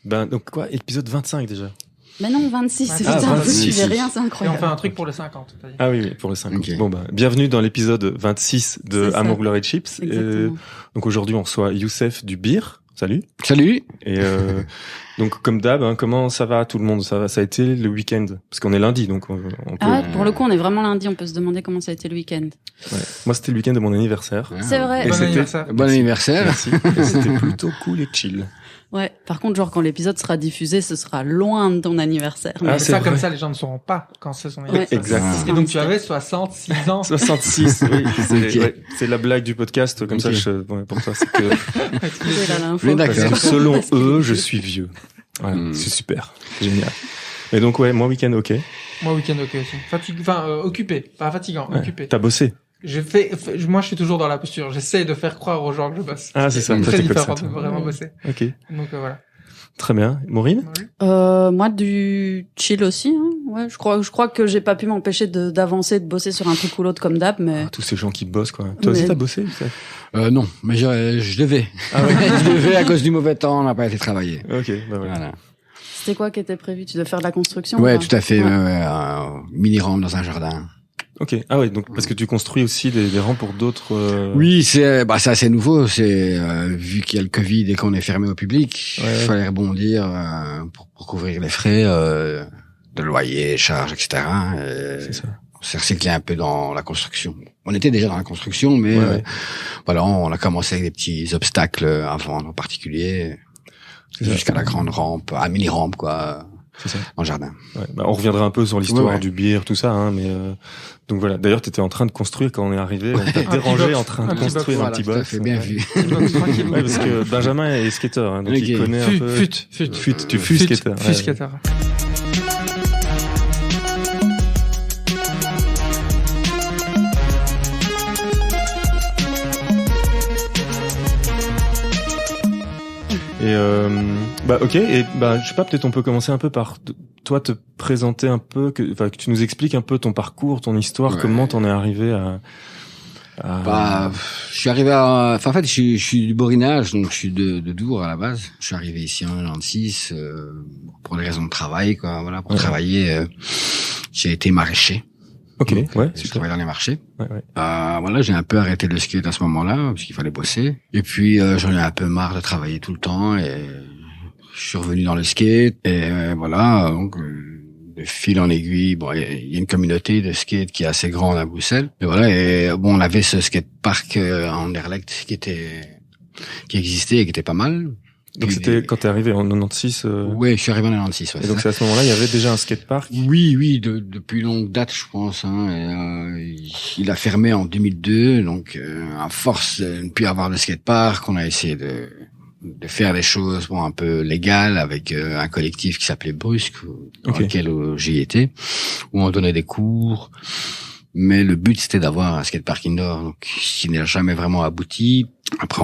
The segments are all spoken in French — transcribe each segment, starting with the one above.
Donc quoi, épisode 25 déjà. Mais non, 26, Ah, putain, 26. vous suivez rien, c'est Et on incroyable. fait un truc pour le 50. Ah oui, pour le 50. Ok. Bon bienvenue dans l'épisode 26 de C'est ça. Amour, Gloire et Chips. Exactement. Donc aujourd'hui, on reçoit Youssef du Bir. Salut. Salut. Et donc comme d'hab, comment ça va tout le monde? Ça a été le week-end parce qu'on est lundi, donc on peut. Ah, pour le coup, on est vraiment lundi, on peut se demander comment ça a été le week-end. Ouais. Moi, c'était le week-end de mon anniversaire. C'est vrai. Et Bon c'était- anniversaire. Bon anniversaire. Merci. Et c'était plutôt cool et chill. Ouais. Par contre, genre, quand l'épisode sera diffusé, ce sera loin de ton anniversaire. Ah, Mais c'est ça, vrai. comme ça, les gens ne sauront pas quand c'est son Ouais, anniversaire. exact. ce sera Et un donc, tu mystère. avais 66 ans. 66, oui. C'est Ok. ouais, c'est la blague du podcast, comme ça, Ok. pour toi, c'est que J'ai là l'info. Mais parce d'accord. que selon eux, je suis vieux. Voilà, c'est super, génial. Et donc ouais, moi week-end ok. Moi, week-end, ok aussi. Occupé. Pas fatigant, Ouais. occupé. T'as bossé? Moi, je suis toujours dans la posture. J'essaie de faire croire aux gens que je bosse. Ah c'est ça. C'est Toi, très t'es comme différent ça, de toi. vraiment bosser. Ok, Donc, voilà. très bien. Maureen? Moi, du chill aussi, hein. Ouais, je crois que j'ai pas pu m'empêcher d'avancer, de bosser sur un truc ou l'autre comme d'hab, mais. Ah, tous ces gens qui bossent quoi. Toi aussi Mais- t'as bossé? Youssef? Non, mais je devais. Ah ouais. Je devais à cause du mauvais temps, on n'a pas été travaillé. Ok, bah voilà. Voilà. C'était quoi qui était prévu? Tu devais faire de la construction? Ouais, ou pas tout à fait. Ouais. Mini rampe dans un jardin. Ok. Ah ouais, donc parce que tu construis aussi des rangs pour d'autres. Oui, c'est assez nouveau. C'est vu qu'il y a le Covid et qu'on est fermé au public, Ouais. il fallait rebondir pour couvrir les frais de loyer, charges, etc. C'est ça. On s'est recyclé un peu dans la construction. On était déjà dans la construction, mais Ouais. voilà, on a commencé avec des petits obstacles à vendre en particulier, C'est ça. jusqu'à la grande rampe, à mini rampe quoi, C'est ça. dans le jardin. Ouais. Bah, on reviendra un peu sur l'histoire Ouais, ouais. du Bir, tout ça, hein, mais donc voilà. D'ailleurs, t'étais en train de construire quand on est arrivé. On t'a Un dérangé petit box. en train de Un petit box, construire un Voilà, petit tout à box. fait, bien Ouais. vu. Tranquille. Ouais, parce que Benjamin est skater, hein, donc il Ok. connaît un peu. Tu fus skater. Fut skater. Et ok. Et je sais pas, peut-être on peut commencer un peu par toi te présenter un peu, que tu nous expliques un peu ton parcours, ton histoire, Ouais. comment t'en es arrivé à. Je suis arrivé en fait, je suis du Borinage, donc je suis de Dour à la base. Je suis arrivé ici en 96 pour des raisons de travail, quoi. Voilà, pour Ouais. travailler. J'ai été maraîcher. Ok. Donc, Ouais. je Super. travaillais dans les marchés. Ouais, ouais. Voilà, j'ai un peu arrêté le skate à ce moment-là parce qu'il fallait bosser. Et puis j'en ai un peu marre de travailler tout le temps et je suis revenu dans le skate et voilà. Donc de fil en aiguille, bon, il y a une communauté de skate qui est assez grande à Bruxelles. Et voilà, et bon, on avait ce skatepark en Anderlecht qui existait et qui était pas mal. Donc Puis c'était quand t'es arrivé en 96. Ouais, je suis arrivé en 96. Ouais, Et donc c'est à ce moment-là, il y avait déjà un skatepark. oui, depuis longue date, je pense. Hein, et, il a fermé en 2002, donc à force de ne plus avoir de skatepark, on a essayé de faire des choses un peu légales avec un collectif qui s'appelait Brusque, dans Ok. lequel j'y étais, où on donnait des cours. Mais le but, c'était d'avoir un skatepark indoor, donc qui n'a jamais vraiment abouti. Après,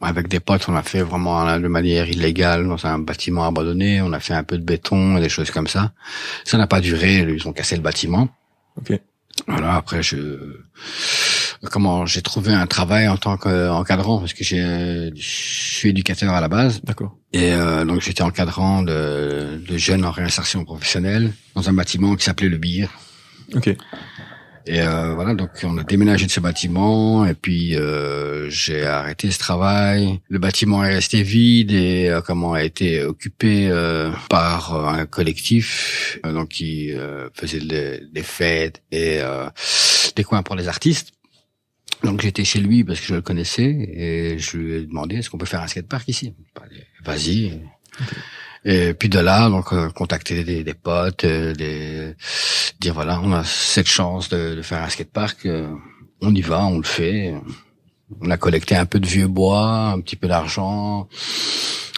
avec des potes, on a fait vraiment de manière illégale dans un bâtiment abandonné. On a fait un peu de béton et des choses comme ça. Ça n'a pas duré. Ils ont cassé le bâtiment. Ok. Voilà. Après, j'ai trouvé un travail en tant qu'encadrant parce que je suis éducateur à la base. D'accord. Et donc, j'étais encadrant de jeunes en réinsertion professionnelle dans un bâtiment qui s'appelait le Bir. Ok. Et voilà, donc on a déménagé de ce bâtiment et puis j'ai arrêté ce travail. Le bâtiment est resté vide et a été occupé par un collectif donc qui faisait des fêtes et des coins pour les artistes. Donc j'étais chez lui parce que je le connaissais et je lui ai demandé est-ce qu'on peut faire un skatepark ici. Vas-y. Okay. Et puis de là, donc contacter des potes, dire voilà, on a cette chance de faire un skatepark, on y va, on le fait. On a collecté un peu de vieux bois, un petit peu d'argent,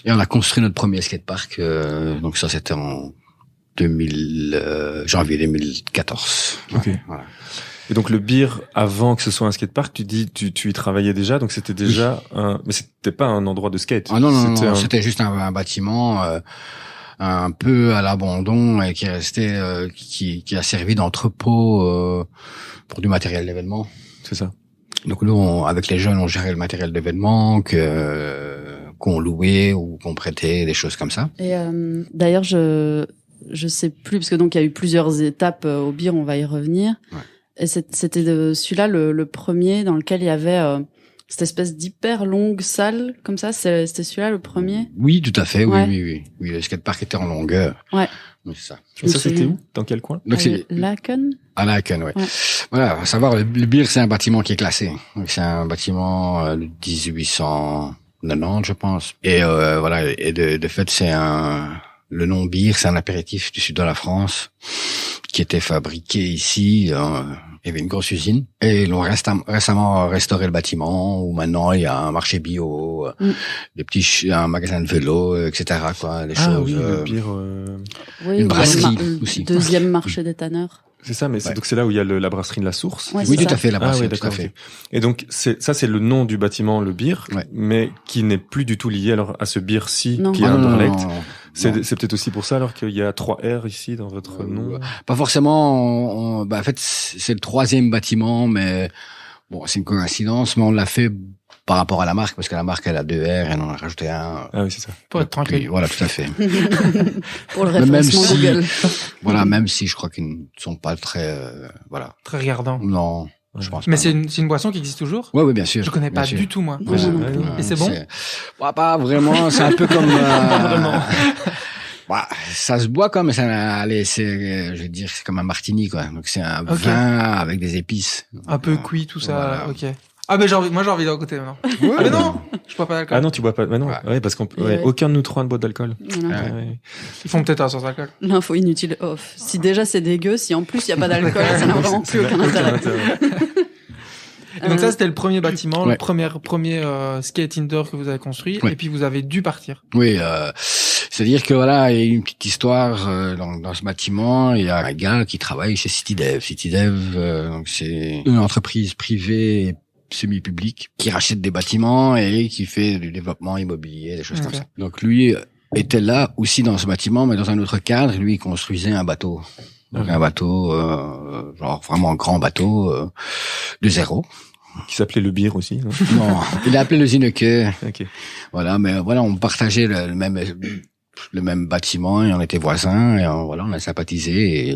et on a construit notre premier skatepark. Donc ça, c'était en janvier 2014. Ok. Voilà. Et donc le Bir, avant que ce soit un skatepark, tu dis tu y travaillais déjà, donc c'était déjà mais c'était pas un endroit de skate. Ah non, c'était juste un bâtiment un peu à l'abandon et qui restait qui a servi d'entrepôt pour du matériel d'événement. C'est ça. Donc nous avec les jeunes on gérait le matériel d'événement qu'on qu'on louait ou qu'on prêtait, des choses comme ça. Et d'ailleurs, je sais plus parce que donc il y a eu plusieurs étapes au Bir, on va y revenir. Ouais. Et c'était celui-là le premier dans lequel il y avait cette espèce d'hyper longue salle comme ça. C'était celui-là le premier. Oui, tout à fait. Ouais. Oui, le skatepark était en longueur. Ouais. Oui, c'est ça. Et ça, c'était souviens. où? Dans quel coin? Donc c'est Laken. à Laken, ouais. Ouais. Voilà, à savoir, le Bir, c'est un bâtiment qui est classé. Donc c'est un bâtiment de 1890, je pense. Et voilà, et de fait, le nom Bir, c'est un apéritif du sud de la France qui était fabriqué ici. Il y avait une grosse usine et ils ont récemment restauré le bâtiment où maintenant il y a un marché bio, un magasin de vélo, etc. quoi, des choses. Oui, le Bir. Oui, Une ou brasserie le aussi. deuxième marché des tanneurs. C'est ça, mais Ouais. donc c'est là où il y a la brasserie de la Source. Ouais, Oui, c'est tout ça. à fait, la brasserie, oui, tout à d'accord. fait. Ok. Et donc c'est le nom du bâtiment, le Bir, Ouais. mais qui n'est plus du tout lié alors à ce Bir-ci Non. qui est Ah, un non, Anderlecht. non, non. C'est Non. peut-être aussi pour ça alors qu'il y a 3 R ici dans votre nom. Pas forcément. En fait, c'est le troisième bâtiment, mais bon, c'est une coïncidence, mais on l'a fait par rapport à la marque, parce que la marque elle a 2 R et on en a rajouté un. Ah oui, c'est ça. Pour être Puis, tranquille. voilà, tout à fait. Pour le Mais même référencement si- Google. Voilà, même si je crois qu'ils ne sont pas très, voilà. Très regardant. Non, je pense Mais pas. c'est une boisson qui existe toujours? Ouais, oui, bien sûr. Je connais bien pas sûr. du tout, moi. Non, moi non plus. Et c'est bon? Pas vraiment, c'est un peu comme... Vraiment. Bah, ça se boit comme je vais dire, c'est comme un martini, quoi. Donc c'est un Ok. vin avec des épices. Un peu cuit, tout ça. Voilà. Ok. Ah, mais moi, j'ai envie d'en goûter maintenant. Ouais, Ah, mais non! Je bois pas d'alcool. Ah non, tu bois pas. Mais non, Ouais. ouais, parce qu'on Ouais. aucun de nous trois ne boit d'alcool. Voilà. Ouais. Ouais. Ils font peut-être un sans alcool. L'info inutile off. Si déjà c'est dégueu, si en plus il y a pas d'alcool, ça n'a vraiment plus aucun intérêt. Et donc ça, c'était le premier bâtiment, Ouais. le premier skate indoor que vous avez construit. Ouais. Et puis vous avez dû partir. Oui, c'est-à-dire que voilà, il y a une petite histoire dans ce bâtiment. Il y a un gars qui travaille chez CityDev. CityDev, donc c'est une entreprise privée semi-publique qui rachète des bâtiments et qui fait du développement immobilier, des choses Ok. comme ça. Donc lui était là aussi dans ce bâtiment, mais dans un autre cadre. Lui, il construisait un bateau. Donc un bateau, genre vraiment un grand bateau de zéro. Qui s'appelait le Bir aussi. Hein. Non, il a appelé le Zineke. Ok. Voilà, mais voilà, on partageait le même bâtiment et on était voisins et voilà, on a sympathisé et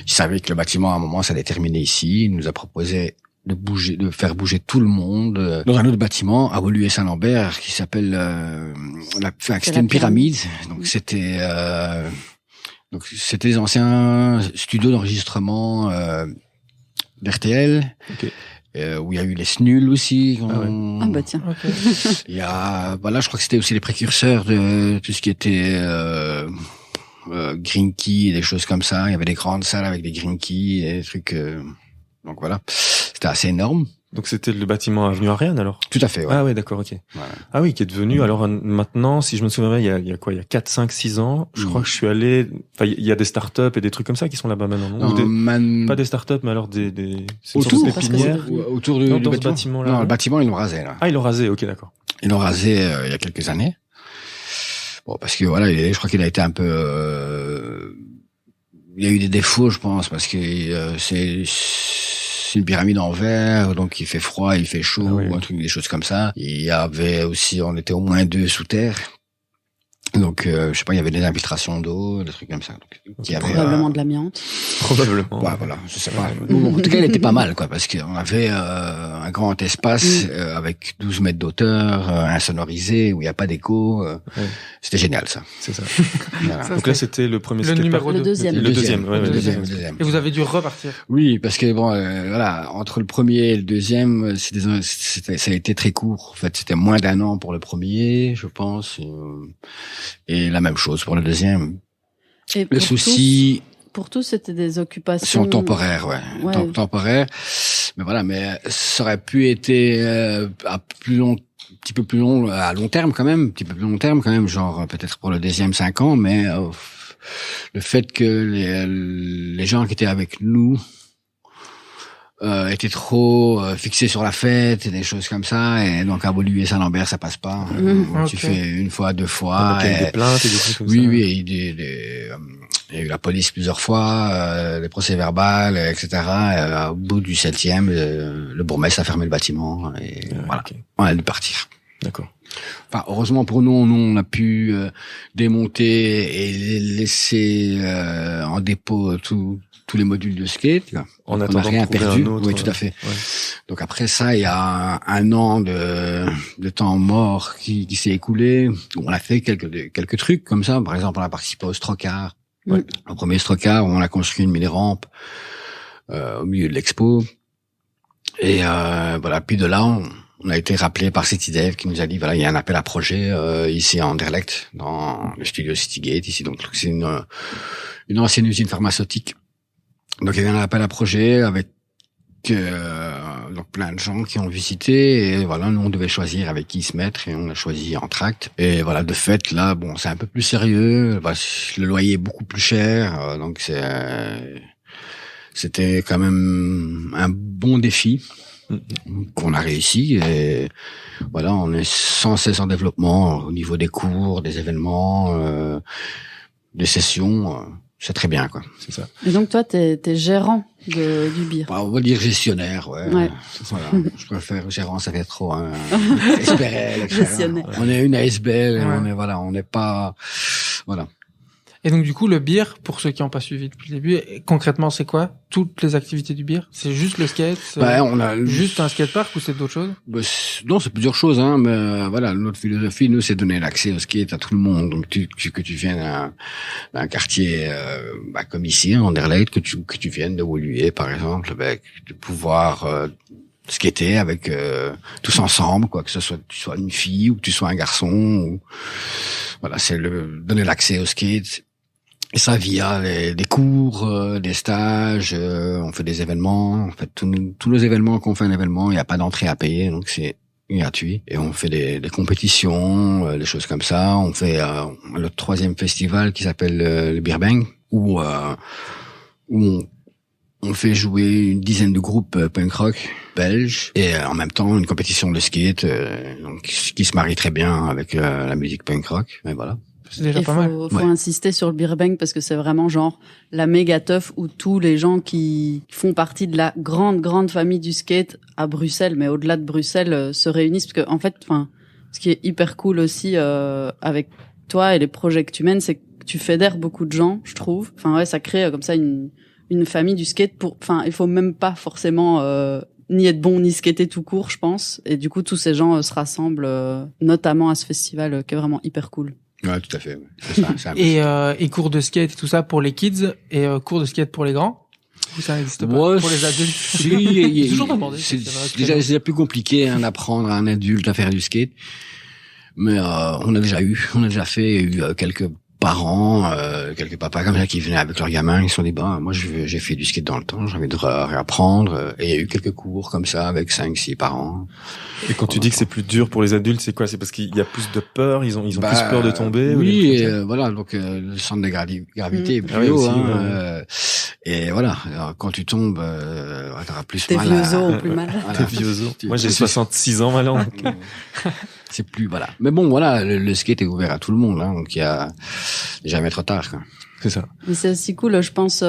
il savait que le bâtiment à un moment ça allait terminer ici. Il nous a proposé de faire bouger tout le monde dans un autre bâtiment à Woluwe Saint-Lambert qui s'appelle c'était une pyramide. Donc c'était des anciens studios d'enregistrement d'RTL. Ok. Où il y a eu les SNUL aussi. Ah bah tiens. Ok. Il y a, voilà, je crois que c'était aussi les précurseurs de tout ce qui était green key et des choses comme ça. Il y avait des grandes salles avec des green key et des trucs. Donc voilà, c'était assez énorme. Donc c'était le bâtiment Avenue Ariane alors. Tout à fait. Ouais. Ah ouais, d'accord, ok. Voilà. Ah oui, qui est devenu alors maintenant, si je me souviens bien, il y a quoi, il y a 4, 5, 6 ans, je crois que je suis allé. Enfin, il y a des startups et des trucs comme ça qui sont là-bas maintenant, non? Ou Non, pas des startups, mais alors c'est une sorte autour, de parce que pépinière. c'est- autour Non, du dans ce bâtiment. bâtiment-là. Non, le bâtiment ils l'ont rasé là. Ah, ils l'ont rasé, ok, d'accord. Ils l'ont rasé il y a quelques années. Bon, parce que voilà, je crois qu'il a été un peu. Il y a eu des défauts, je pense, parce que c'est une pyramide en verre, donc il fait froid, il fait chaud, Ah oui, oui. un truc, des choses comme ça. Il y avait aussi, on était au moins 2 sous terre. Donc, je sais pas, il y avait des infiltrations d'eau, des trucs comme ça. Donc, il y avait, Probablement de l'amiante. Probablement. ouais, voilà, je sais pas. Bon, en tout cas, il était pas mal, quoi, parce qu'on avait un grand espace avec 12 mètres d'auteur, insonorisé, où il n'y a pas d'écho. Ouais. C'était génial, ça. C'est ça. Voilà. Ça, Donc là, c'était le premier le skatepark. numéro Le 2. deuxième. Le deuxième, ouais, Le le deuxième. deuxième. Et vous avez dû repartir. Oui, parce que bon, voilà, entre le premier et le deuxième, ça a été très court. En fait, c'était moins d'1 an pour le premier, je pense, et la même chose pour le deuxième. Et Le pour souci, pour tous, c'était des occupations. sont temporaires, ouais, Ouais. temporaires. Mais voilà, mais ça aurait pu être à plus long, un petit peu plus long, à long terme quand même, un petit peu plus long terme quand même, genre peut-être pour le deuxième 5 ans, mais le fait que les gens qui étaient avec nous étaient trop fixés sur la fête et des choses comme ça, et donc à Woluwe Saint-Lambert ça passe pas. Tu Ok. fais une fois, 2 Ah, fois. donc il y a eu et- des plaintes et des trucs comme oui, ça. oui, il y a eu la police plusieurs fois, les procès-verbales, etc. Au bout du 7e, le bourgmestre a fermé le bâtiment et Ah, voilà, ok. on a dû partir. D'accord. Enfin, heureusement pour nous, on a pu démonter et laisser en dépôt tous les modules de skate. Là. En on n'a attendant rien de trouver perdu. un autre. Oui, tout à fait. Ouais. Donc après ça, il y a un an de temps mort qui s'est écoulé. On a fait quelques trucs comme ça. Par exemple, on a participé au Strocar. Ouais. Au premier Strocar, on a construit une mini-rampe au milieu de l'expo. Et voilà. Puis de là, on a été rappelé par CityDev qui nous a dit voilà, il y a un appel à projet ici à Anderlecht dans le studio Citygate ici. Donc c'est une ancienne usine pharmaceutique. Donc il y avait un appel à projet avec donc plein de gens qui ont visité et voilà, nous on devait choisir avec qui se mettre et on a choisi Entracte. Et voilà, de fait là, bon, c'est un peu plus sérieux, bah, le loyer est beaucoup plus cher, donc c'était quand même un bon défi qu'on a réussi et voilà, on est sans cesse en développement au niveau des cours, des événements, des sessions. C'est très bien, quoi. C'est ça. Et donc toi, t'es gérant du BIR. Bah, on va dire gestionnaire, ouais. Ouais. Voilà. Je préfère gérant, ça fait trop, hein. SPRL, Gestionnaire. On est une ASBL, Ouais. on n'est pas, voilà. Et donc, du coup, le BIR, pour ceux qui n'ont pas suivi depuis le début, concrètement, c'est quoi? Toutes les activités du BIR? C'est juste le skate? Bah, on a Juste un skatepark ou c'est d'autres choses? bah, non, c'est plusieurs choses, hein, mais voilà, notre philosophie, nous, c'est donner l'accès au skate à tout le monde. Donc, que tu viennes d'un quartier, bah, comme ici, en Anderlecht, que tu viennes de Woluwe, par exemple, bah, de pouvoir, skater avec tous ensemble, quoi, que ce soit tu sois une fille ou que tu sois un garçon, ou voilà, c'est donner l'accès au skate. Et ça via des cours, des stages, on fait des événements, en fait tous nos événements qu'on fait un événement, il n'y a pas d'entrée à payer, donc c'est gratuit. Et on fait des compétitions, des choses comme ça. On fait le 3e festival qui s'appelle le Beer Bang, où on fait jouer une dizaine de groupes punk rock belges et en même temps une compétition de skate, donc qui se marie très bien avec la musique punk rock. Mais voilà. C'est déjà Il pas mal. faut insister sur le beer bang parce que c'est vraiment genre la méga teuf où tous les gens qui font partie de la grande famille du skate à Bruxelles, mais au-delà de Bruxelles, se réunissent parce que en fait, enfin, ce qui est hyper cool aussi avec toi et les projets que tu mènes, c'est que tu fédères beaucoup de gens, je trouve. Enfin ouais, ça crée comme ça une famille du skate enfin, il faut même pas forcément ni être bon ni skater tout court, je pense. Et du coup, tous ces gens se rassemblent notamment à ce festival qui est vraiment hyper cool. Ouais, tout à fait. Ouais. C'est ça, c'est un Et cours de skate et tout ça pour les kids et cours de skate pour les grands? Ou ça n'existe pas? Ouais, pour les adultes? si, toujours demandé. c'est déjà plus compliqué hein, d'apprendre à un adulte à faire du skate. Mais on a déjà fait, il y a eu quelques parents, quelques papas comme ça qui venaient avec leurs gamins, ils se sont dit bah moi j'ai fait du skate dans le temps, j'ai envie de réapprendre et il y a eu quelques cours comme ça avec 5-6 parents. Et quand tu dis que c'est plus dur pour les adultes, c'est quoi? C'est parce qu'il y a plus de peur, ils ont plus peur de tomber? Oui, ou et voilà, donc le centre de gravité est plus Ah oui, haut aussi, hein, et voilà, alors, quand tu tombes t'auras plus Tes mal vieux à... os ont plus mal. Voilà. T'es vieux os. Moi, j'ai 66 ans maintenant. donc, C'est plus voilà. Mais bon voilà, le skate est ouvert à tout le monde hein, donc il y a jamais trop tard quoi. C'est ça. Mais c'est aussi cool, je pense,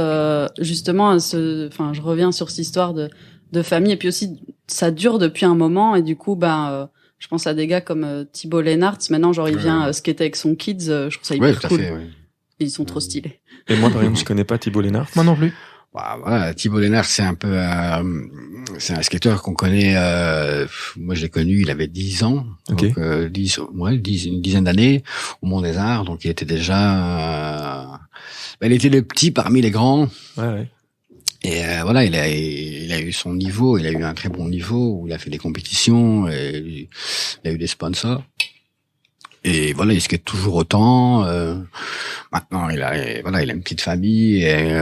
justement, enfin, je reviens sur cette histoire de famille, et puis aussi, ça dure depuis un moment, et du coup, je pense à des gars comme Thibaut Lennartz, maintenant, genre, il vient skater avec son kids, je trouve ça hyper Ouais, tout à cool. fait. Ouais. Ils sont trop stylés. Et moi, par exemple, je connais pas Thibaut Lennartz. Moi non plus. Bah, voilà, Thibaut Lennartz, c'est un peu, c'est un skateur qu'on connaît. Moi, je l'ai connu, il avait 10 ans, Ok. donc une dizaine d'années au Mont des Arts, donc il était déjà, il était le petit parmi les grands. Ouais. Et voilà, il a eu son niveau, il a eu un très bon niveau où il a fait des compétitions, et il a eu des sponsors. Et voilà, il skate toujours autant. Maintenant, il a une petite famille et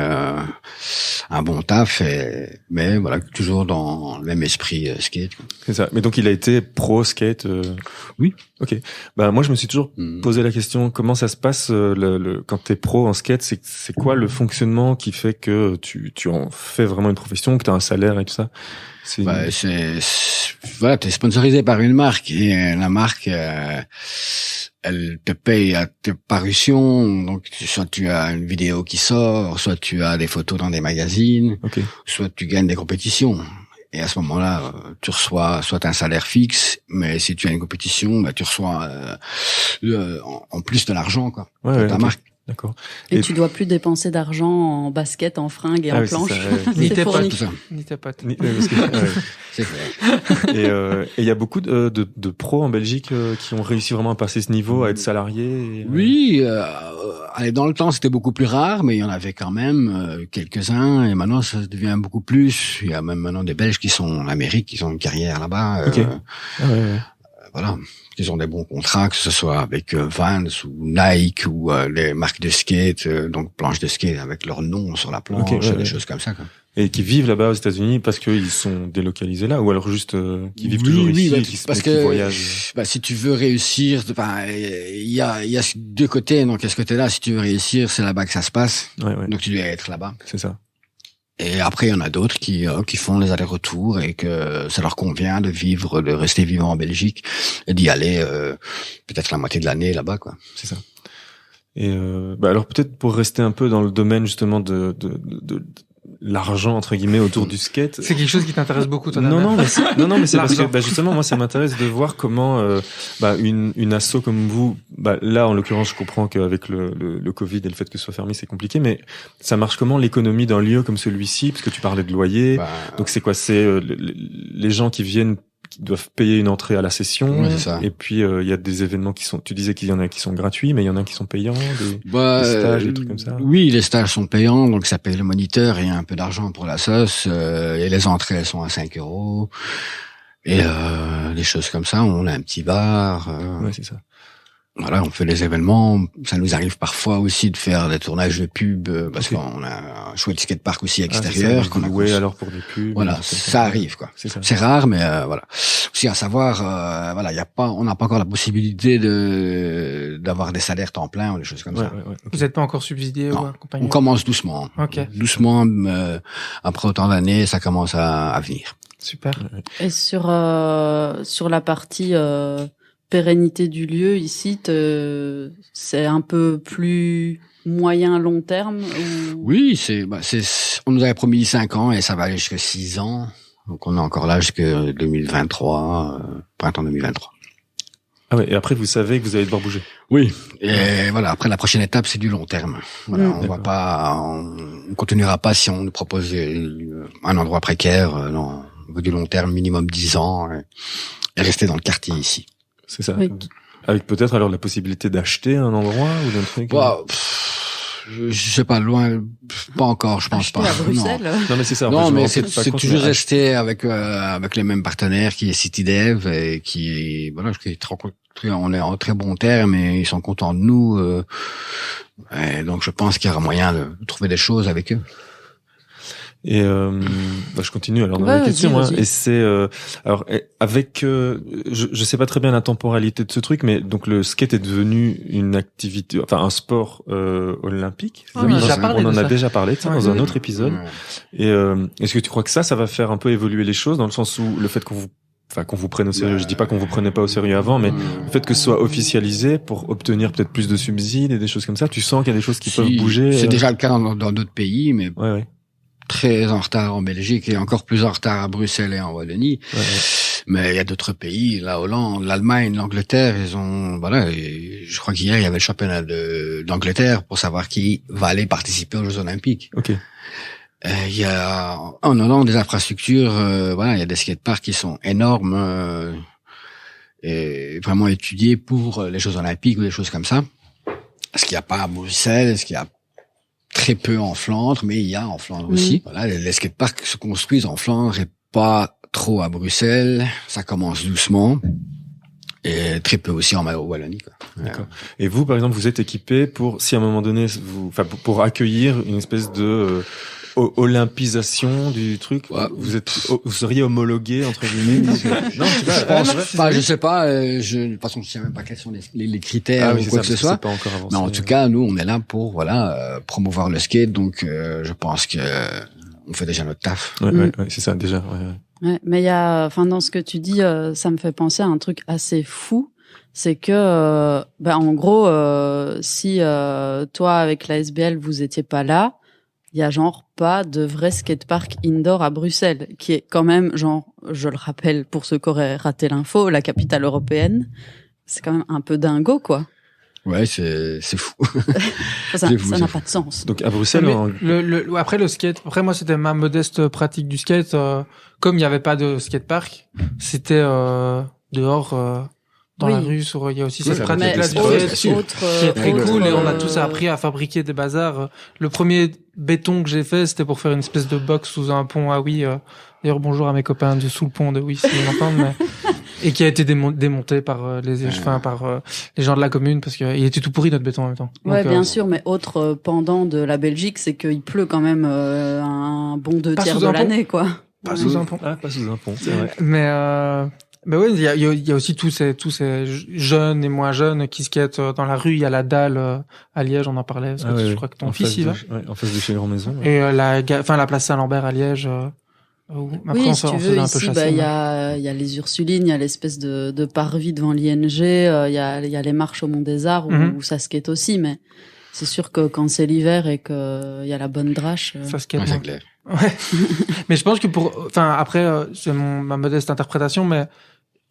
un bon taf, mais voilà, toujours dans le même esprit skate. Quoi. C'est ça. Mais donc, il a été pro skate. Oui. Ok. Moi, je me suis toujours posé la question comment ça se passe quand t'es pro en skate. C'est quoi le fonctionnement qui fait que tu en fais vraiment une profession, que t'as un salaire et tout ça? Voilà, t'es sponsorisé par une marque et la marque elle te paye à tes parutions, donc soit tu as une vidéo qui sort, soit tu as des photos dans des magazines, okay. soit tu gagnes des compétitions. Et à ce moment-là, tu reçois soit un salaire fixe, mais si tu as une compétition, bah, tu reçois en plus de l'argent, quoi. Ouais, Ta ok. marque. D'accord. Et tu dois plus dépenser d'argent en basket, en fringues et en oui, c'est planches. ça, ouais. Ni C'est tes fourni. Tout ça. Ni tes potes. Parce que, ouais. C'est clair. Et il y a beaucoup de pros en Belgique qui ont réussi vraiment à passer ce niveau, à être salariés. Oui, allez, dans le temps, c'était beaucoup plus rare, mais il y en avait quand même quelques-uns, et maintenant, ça devient beaucoup plus. Il y a même maintenant des Belges qui sont en Amérique, qui ont une carrière là-bas. Ok. Ah ouais. Voilà. Ils ont des bons contrats, que ce soit avec Vans ou Nike ou les marques de skate, donc planches de skate avec leur nom sur la planche, des choses comme ça, quoi. Et qui vivent là-bas aux États-Unis parce qu'ils sont délocalisés là, ou alors juste qui vivent toujours ici, bah, parce qu'ils voyagent. Bah, si tu veux réussir, il y a deux côtés. Donc à ce côté-là, si tu veux réussir, c'est là-bas que ça se passe. Ouais. Donc tu dois être là-bas. C'est ça. Et après, il y en a d'autres qui font les allers-retours et que ça leur convient de rester vivant en Belgique et d'y aller peut-être la moitié de l'année là-bas, quoi. C'est ça. Et alors peut-être pour rester un peu dans le domaine justement de l'argent entre guillemets autour du skate. C'est quelque chose qui t'intéresse beaucoup, toi. Non, mais c'est parce que L'argent. justement moi ça m'intéresse de voir comment une asso comme vous, là en l'occurrence je comprends qu'avec le Covid et le fait que ce soit fermé c'est compliqué, mais ça marche comment l'économie d'un lieu comme celui-ci, parce que tu parlais de loyer. Donc c'est quoi, c'est les gens qui viennent, qui doivent payer une entrée à la session, ouais, c'est ça. Et puis il y a des événements qui sont, tu disais qu'il y en a qui sont gratuits, mais il y en a qui sont payants, des stages, des trucs comme ça. Oui, les stages sont payants, donc ça paye le moniteur et un peu d'argent pour la sauce, et les entrées elles sont à 5 €, et des choses comme ça. On a un petit bar, Ouais, c'est ça. voilà, on fait des événements. Ça nous arrive parfois aussi de faire des tournages de pub, parce qu'on a un chouette skatepark aussi extérieur qu'on a loué alors pour des pubs. Voilà, ça arrive, quoi. C'est ça. C'est rare, mais voilà. Aussi à savoir, voilà, on n'a pas encore la possibilité d'avoir des salaires temps plein ou des choses comme ça. Ouais, Vous n'êtes pas encore subsidié ou Non. accompagné? On commence doucement. Ok. Doucement, après autant d'années, ça commence à venir. Super. Et sur la partie pérennité du lieu ici, c'est un peu plus moyen long terme ou... Oui, on nous avait promis 5 ans et ça va aller jusqu'à 6 ans. Donc on est encore là jusqu'à 2023, printemps 2023. Ah ouais, et après vous savez que vous allez devoir bouger. Oui. Et voilà, après la prochaine étape, c'est du long terme. Voilà, on continuera pas si on nous propose un endroit précaire. Non, on veut du long terme, minimum 10 ans, et rester dans le quartier ici. C'est ça. Oui. Avec peut-être alors la possibilité d'acheter un endroit ou d'un truc. Je sais pas, loin, pas encore, je pense Acheter pas. à Bruxelles. Non mais c'est ça. Non, mais c'est rester toujours resté avec les mêmes partenaires qui est CityDev et qui on est en très bon terme et ils sont contents de nous. Et donc je pense qu'il y aura moyen de trouver des choses avec eux. Et je continue alors dans Ouais, la question. vas-y. Et c'est alors avec je sais pas très bien la temporalité de ce truc, mais donc le skate est devenu une activité, enfin un sport olympique. Ah, on en a ça. déjà parlé dans un autre épisode. Ouais. Et est-ce que tu crois que ça va faire un peu évoluer les choses dans le sens où le fait qu'on vous prenne au sérieux, je dis pas qu'on vous prenait pas au sérieux avant, mais le fait que ce soit officialisé pour obtenir peut-être plus de subsides et des choses comme ça, tu sens qu'il y a des choses qui peuvent bouger. C'est déjà le cas dans d'autres pays, mais Ouais. très en retard en Belgique et encore plus en retard à Bruxelles et en Wallonie. Ouais. Mais il y a d'autres pays, la Hollande, l'Allemagne, l'Angleterre, ils ont, voilà, et je crois qu'hier il y avait le championnat d'Angleterre pour savoir qui va aller participer aux Jeux Olympiques. Ok. Il y a en Hollande des infrastructures, voilà, il y a des skateparks qui sont énormes et vraiment étudiés pour les Jeux Olympiques ou des choses comme ça. Ce qu'il n'y a pas à Bruxelles, ce qu'il y a très peu en Flandre, mais il y a en Flandre aussi. Voilà, les skateparks se construisent en Flandre et pas trop à Bruxelles. Ça commence doucement. Et très peu aussi en Wallonie, quoi. D'accord. Et vous, par exemple, vous êtes équipé pour, si à un moment donné, pour accueillir une espèce de olympisation du truc, Ouais. vous seriez homologué entre guillemets. Non, je sais pas. Je sais pas. De toute façon, je sais même pas quels sont les critères ou quoi que ce soit. C'est pas encore avancé. Mais en tout cas, nous, on est là pour promouvoir le skate. Donc, je pense que on fait déjà notre taf. Ouais, c'est ça déjà. Ouais. Ouais, mais il y a, enfin, dans ce que tu dis, ça me fait penser à un truc assez fou. C'est que, en gros, si toi avec la SBL vous étiez pas là, il y a genre pas de vrai skatepark indoor à Bruxelles, qui est quand même genre, je le rappelle pour ceux qui auraient raté l'info, la capitale européenne. C'est quand même un peu dingo, quoi. Ouais, c'est fou. Ça C'est fou, n'a c'est pas de sens. Donc à Bruxelles, Mais après le skate, après moi c'était ma modeste pratique du skate. Comme il y avait pas de skatepark, c'était dehors dans la rue. Il y a aussi cette pratique là du skate qui est très cool et on a tous appris à fabriquer des bazars. Le premier béton que j'ai fait, c'était pour faire une espèce de box sous un pont. Ah oui. D'ailleurs bonjour à mes copains de sous le pont de oui si ils m'entendent. Mais... Et qui a été démonté par les gens de la commune parce que il était tout pourri notre béton en même temps. Donc, ouais, bien sûr, mais autre pendant de la Belgique, c'est qu'il pleut quand même un bon 2/3 de l'année, quoi. Pas sous un pont. Ah, pas sous un pont, c'est vrai. Mais ouais, il y a aussi tous ces jeunes et moins jeunes qui skatent dans la rue. Il y a la dalle à Liège, on en parlait. Parce que je crois que ton fils y va. Ouais, en face de chez Grand Maison. Ouais. Et la place Saint-Lambert à Liège. Après, oui, si tu veux, ici, il y a les Ursulines, il y a l'espèce de parvis devant l'ING, il y a les marches au Mont des Arts où ça skate aussi, mais c'est sûr que quand c'est l'hiver et que il y a la bonne drache. Ça skate. Ouais, c'est clair. Ouais. Mais je pense que après, c'est ma modeste interprétation, mais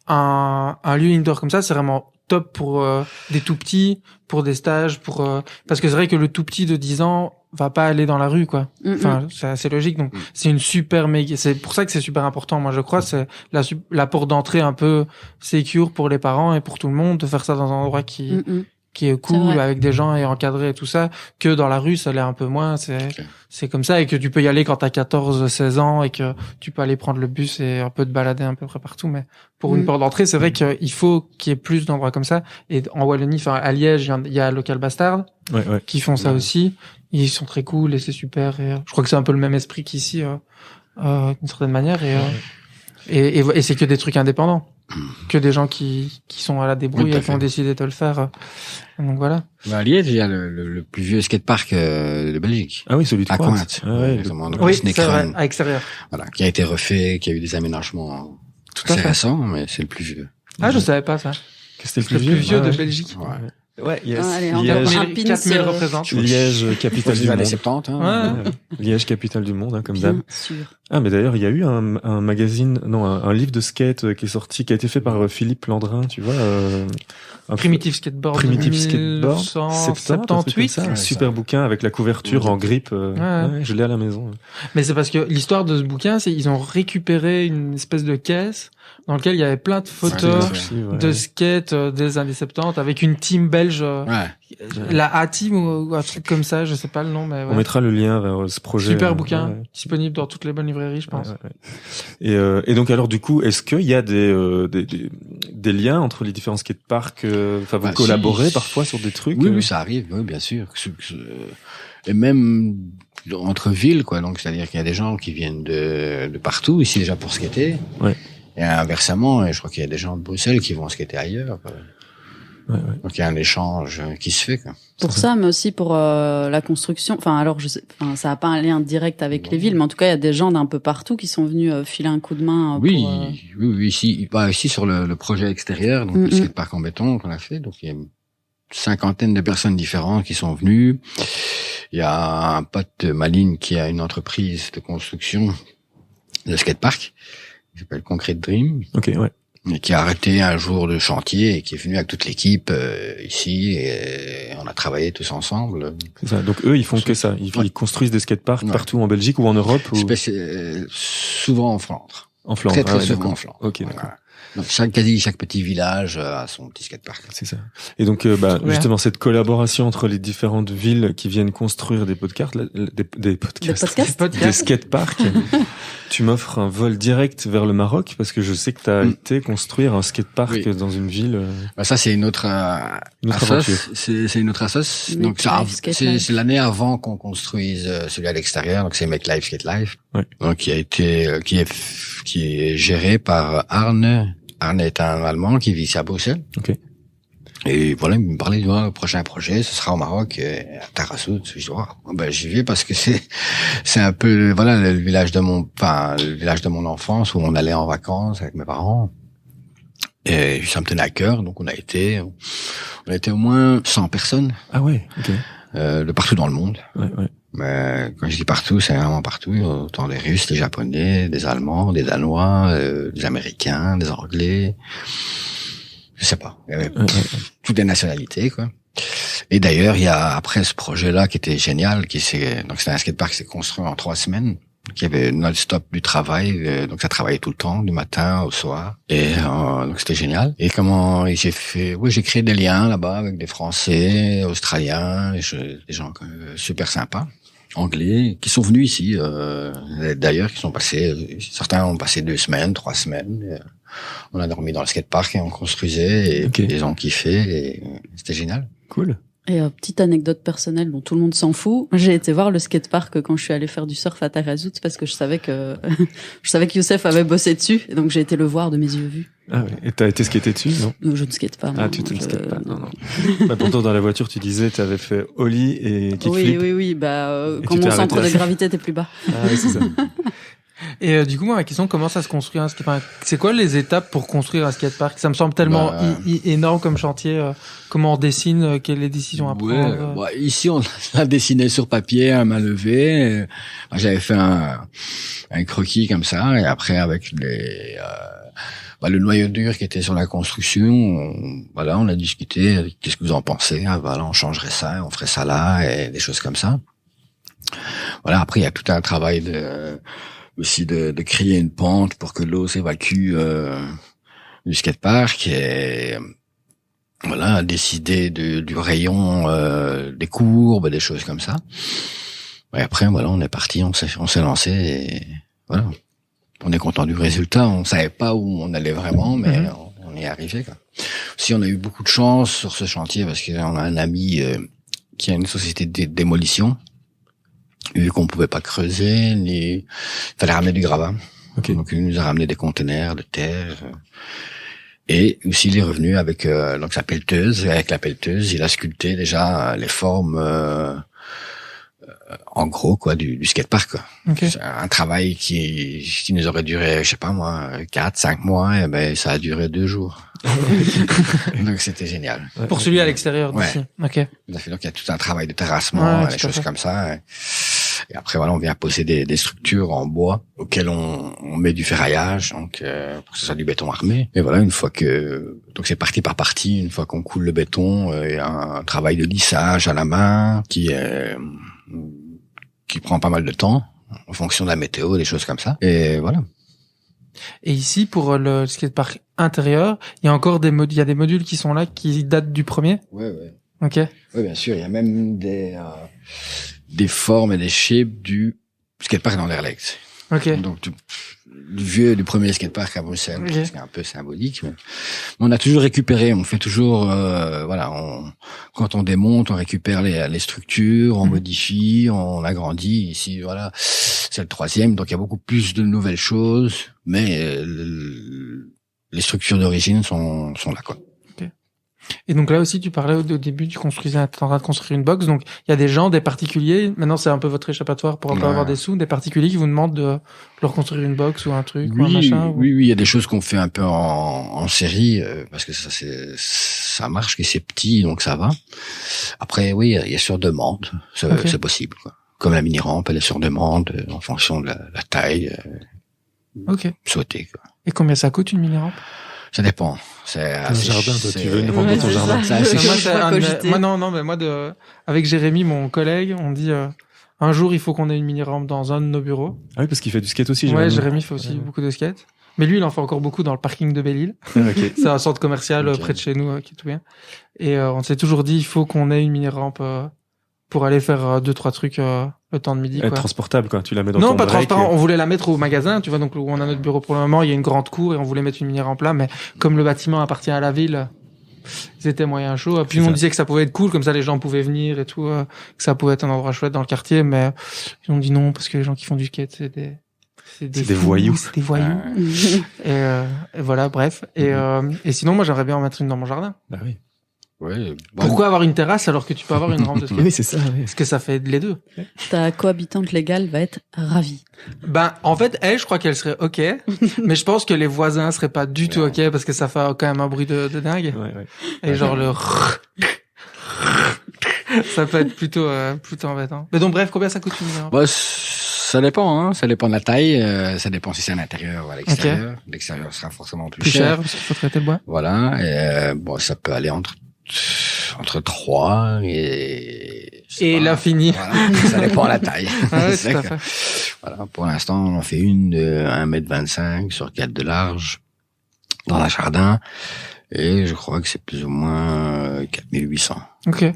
un lieu indoor comme ça, c'est vraiment top pour des tout petits, pour des stages, parce que c'est vrai que le tout petit de 10 ans va pas aller dans la rue, quoi. Enfin, c'est assez logique. Donc, c'est une super méga, c'est pour ça que c'est super important. Moi, je crois, c'est la porte d'entrée un peu secure pour les parents et pour tout le monde de faire ça dans un endroit qui est cool, avec des gens et encadré et tout ça, que dans la rue, ça l'est un peu moins. C'est comme ça, et que tu peux y aller quand t'as 14, 16 ans et que tu peux aller prendre le bus et un peu te balader un peu près partout. Mais pour une porte d'entrée, c'est vrai qu'il faut qu'il y ait plus d'endroits comme ça. Et en Wallonie, enfin, à Liège, il y a Local Bastard, qui font ça aussi. Ils sont très cool et c'est super. Et je crois que c'est un peu le même esprit qu'ici, d'une certaine manière. Et c'est que des trucs indépendants. Que des gens qui sont à la débrouille et qui ont décidé de le faire. Donc voilà. À Liège, il y a le plus vieux skatepark de Belgique. Ah oui, celui de Cointe. Oui, c'est vrai, à extérieur. Voilà, qui a été refait, qui a eu des aménagements assez récents, mais c'est le plus vieux. Ah, je savais pas ça. Que c'était le plus vieux de Belgique. Ouais. Ouais, yes. Allez, Liège, 4000 représente. Liège, capitale du monde. Les 70, hein. Ouais. Liège, capitale du monde, comme d'hab. Bien sûr. Ah, mais d'ailleurs, il y a eu un magazine, un livre de skate qui est sorti, qui a été fait par Philippe Landrin, tu vois. Primitive Skateboard. Primitive Skateboard. 78. Un super bouquin avec la couverture en grippe. Je l'ai à la maison. Mais c'est parce que l'histoire de ce bouquin, c'est ils ont récupéré une espèce de caisse dans laquelle il y avait plein de photos de skate des années 70 avec une team belge, la A-Team ou un truc comme ça, je sais pas le nom, mais on mettra le lien vers ce projet. Super bouquin, disponible dans toutes les bonnes librairies, je pense. Et donc alors du coup, est-ce qu'il y a des liens entre les différents skateparks? Enfin, vous collaborez parfois sur des trucs? Oui, ça arrive, oui, bien sûr. Et même entre villes, quoi. Donc, c'est-à-dire qu'il y a des gens qui viennent de partout ici déjà pour skater. Ouais. Et inversement, je crois qu'il y a des gens de Bruxelles qui vont skater ailleurs. Quoi. Donc il y a un échange qui se fait, quoi. Pour ça, mais aussi pour la construction. Enfin, alors ça a pas un lien direct avec les villes, mais en tout cas, il y a des gens d'un peu partout qui sont venus filer un coup de main. Oui, ici sur le projet extérieur, donc le skatepark en béton qu'on a fait. Donc il y a une cinquantaine de personnes différentes qui sont venues. Il y a un pote de Malines qui a une entreprise de construction de skatepark. Il s'appelle Concrete Dream. Ok, ouais. Et qui a arrêté un jour de chantier et qui est venu avec toute l'équipe ici et on a travaillé tous ensemble. C'est ça. Donc eux, ils font que ça. Ils construisent des skateparks partout en Belgique ou en Europe souvent en Flandre. En Flandre. Très souvent en Flandre. Ok, d'accord. Voilà. Donc chaque petit village a son petit skatepark. C'est ça. Et donc justement cette collaboration entre les différentes villes qui viennent construire des podcasts, des skateparks. Tu m'offres un vol direct vers le Maroc parce que je sais que tu as été construire un skatepark dans une ville. Ça c'est une autre aventure. C'est une autre assoce. Donc c'est l'année avant qu'on construise celui à l'extérieur. Donc c'est Make Life Skate Life. Ouais. Donc qui est géré par Arne. Arne est un Allemand qui vit ici à Bruxelles. Ok. Et voilà, il me parlait du prochain projet, ce sera au Maroc, à Tarazout. Je dis, j'y vais parce que c'est un peu, le village de mon enfance où on allait en vacances avec mes parents. Et ça me tenait à cœur, donc on a été au moins 100 personnes. Ah ouais, ok. De partout dans le monde. Ouais. Mais quand je dis partout, c'est vraiment partout. Autant des Russes, des Japonais, des Allemands, des Danois, des Américains, des Anglais. Je sais pas. Il y avait toutes les nationalités, quoi. Et d'ailleurs, il y a, après ce projet-là qui était génial, donc c'était un skatepark qui s'est construit en 3 semaines. Donc il y avait non-stop du travail, donc ça travaillait tout le temps, du matin au soir. Et donc c'était génial. Et j'ai créé des liens là-bas avec des Français, Australiens, des gens super sympas, anglais, qui sont venus ici. D'ailleurs, qui sont passés. Certains ont passé 2 semaines, 3 semaines. On a dormi dans le skatepark et on construisait. Et ils ont kiffé. Et c'était génial. Cool. Et petite anecdote personnelle dont tout le monde s'en fout, j'ai été voir le skatepark quand je suis allée faire du surf à Tarazout parce que je savais que Youssef avait bossé dessus, et donc j'ai été le voir de mes yeux vus. Ah oui. Et t'as été skater dessus, non? Je ne skate pas. Ah, tu ne skates pas, non. Bah, pourtant, dans la voiture, tu disais, t'avais fait ollie et kickflip. Oui, quand mon centre de gravité était plus bas. Ah oui, c'est ça. Et du coup, moi, ma question, comment ça se construit un skatepark? C'est quoi les étapes pour construire un skatepark? Ça me semble tellement énorme comme chantier. Comment on dessine? Quelles les décisions à prendre? Ici, on a dessiné sur papier à main levée. J'avais fait un croquis comme ça, et après avec le noyau dur qui était sur la construction, on a discuté. Qu'est-ce que vous en pensez? On changerait ça, on ferait ça là, et des choses comme ça. Voilà. Après, il y a tout un travail aussi de créer une pente pour que l'eau s'évacue du skatepark, et décider du rayon, des courbes, des choses comme ça. Et après, on est parti, on s'est lancé, et voilà. On est content du résultat. On savait pas où on allait vraiment, mais on y est arrivé, quoi. Aussi, on a eu beaucoup de chance sur ce chantier parce qu'on a un ami qui a une société de démolition. Vu qu'on pouvait pas creuser, il fallait ramener du gravat. Okay. Donc il nous a ramené des conteneurs de terre. Et aussi il est revenu avec sa pelleteuse. Et avec la pelleteuse, il a sculpté déjà les formes en gros du skatepark, quoi. Okay. C'est un travail qui nous aurait duré, je sais pas moi, 4-5 mois, et ben ça a duré 2 jours. Donc c'était génial. Pour celui à l'extérieur d'ici. Ok. Donc il y a tout un travail de terrassement, des choses comme ça. Et après on vient poser des structures en bois auxquelles on met du ferraillage, donc pour que ce soit du béton armé. Et voilà, donc c'est partie par partie. Une fois qu'on coule le béton, il y a un travail de lissage à la main qui prend pas mal de temps en fonction de la météo, des choses comme ça. Et voilà. Et ici, pour le skatepark intérieur, il y a encore des modules qui sont là, qui datent du premier? Ouais. Ok. Oui, bien sûr. Il y a même des formes et des shapes du skatepark d'Anderlecht. Ok. Donc, du premier skatepark à Bruxelles. Okay. C'est un peu symbolique, mais on a toujours récupéré, on fait toujours, quand on démonte, on récupère les structures, on modifie, on agrandit. Ici, voilà, c'est le 3e, donc il y a beaucoup plus de nouvelles choses, mais les structures d'origine sont là, quoi. Okay. Et donc là aussi, tu parlais au début, t'es en train de construire une box, donc il y a des gens, des particuliers, maintenant c'est un peu votre échappatoire pour encore avoir des sous, des particuliers qui vous demandent de leur construire une box ou un truc, ou un machin. Oui, il y a des choses qu'on fait un peu en série, parce que ça marche, que c'est petit, donc ça va. Après, oui, il y a sur demande, c'est possible, quoi. Comme la mini-rampe, elle est sur demande, en fonction de la taille souhaitée, quoi. Et combien ça coûte une mini-rampe? Ça dépend. C'est un jardin, toi, tu veux une rampe dans ton jardin. Moi, avec Jérémy, mon collègue, on dit, un jour, il faut qu'on ait une mini-rampe dans un de nos bureaux. Ah oui, parce qu'il fait du skate aussi, Jérémy. Ouais, Jérémy fait aussi beaucoup de skate. Mais lui, il en fait encore beaucoup dans le parking de Belle-Île. Okay. C'est un centre commercial près de chez nous, qui est tout bien. Et, on s'est toujours dit, il faut qu'on ait une mini-rampe, pour aller faire 2-3 trucs, le temps de midi, quoi. Transportable, quoi. Tu la mets dans ton break. Non, pas transparent. On voulait la mettre au magasin, tu vois, donc où on a notre bureau pour le moment, il y a une grande cour et on voulait mettre une mini-rampe là, mais comme le bâtiment appartient à la ville, c'était moyen chaud. Puis on disait que ça pouvait être cool, comme ça les gens pouvaient venir et tout, que ça pouvait être un endroit chouette dans le quartier, mais ils ont dit non, parce que les gens qui font du skate, c'est des voyous. C'est des voyous. Et voilà, bref. Et sinon, moi, j'aimerais bien en mettre une dans mon jardin. Bah oui. Ouais, pourquoi avoir une terrasse alors que tu peux avoir une rampe de skate? Oui, c'est ça. Oui. Parce que ça fait les deux. Ta cohabitante légale va être ravie. En fait, elle, je crois qu'elle serait ok, mais je pense que les voisins seraient pas du tout ok parce que ça fait quand même un bruit de dingue. Ouais. Et genre le Ça peut être plutôt embêtant. Mais donc bref, combien ça coûte une nuit? Bah, ça dépend, hein. Ça dépend de la taille. Ça dépend si c'est à l'intérieur ou à l'extérieur. L'extérieur sera forcément plus cher. Parce qu'il faut traiter le bois. Voilà. Et, bon, ça peut aller entre 3 et l'infini. Voilà. Ça dépend de la taille. Ah ouais, tout à fait. Voilà. Pour l'instant, on en fait une de 1,25 m sur 4 de large dans un jardin. Et je crois que c'est plus ou moins 4800. Ok.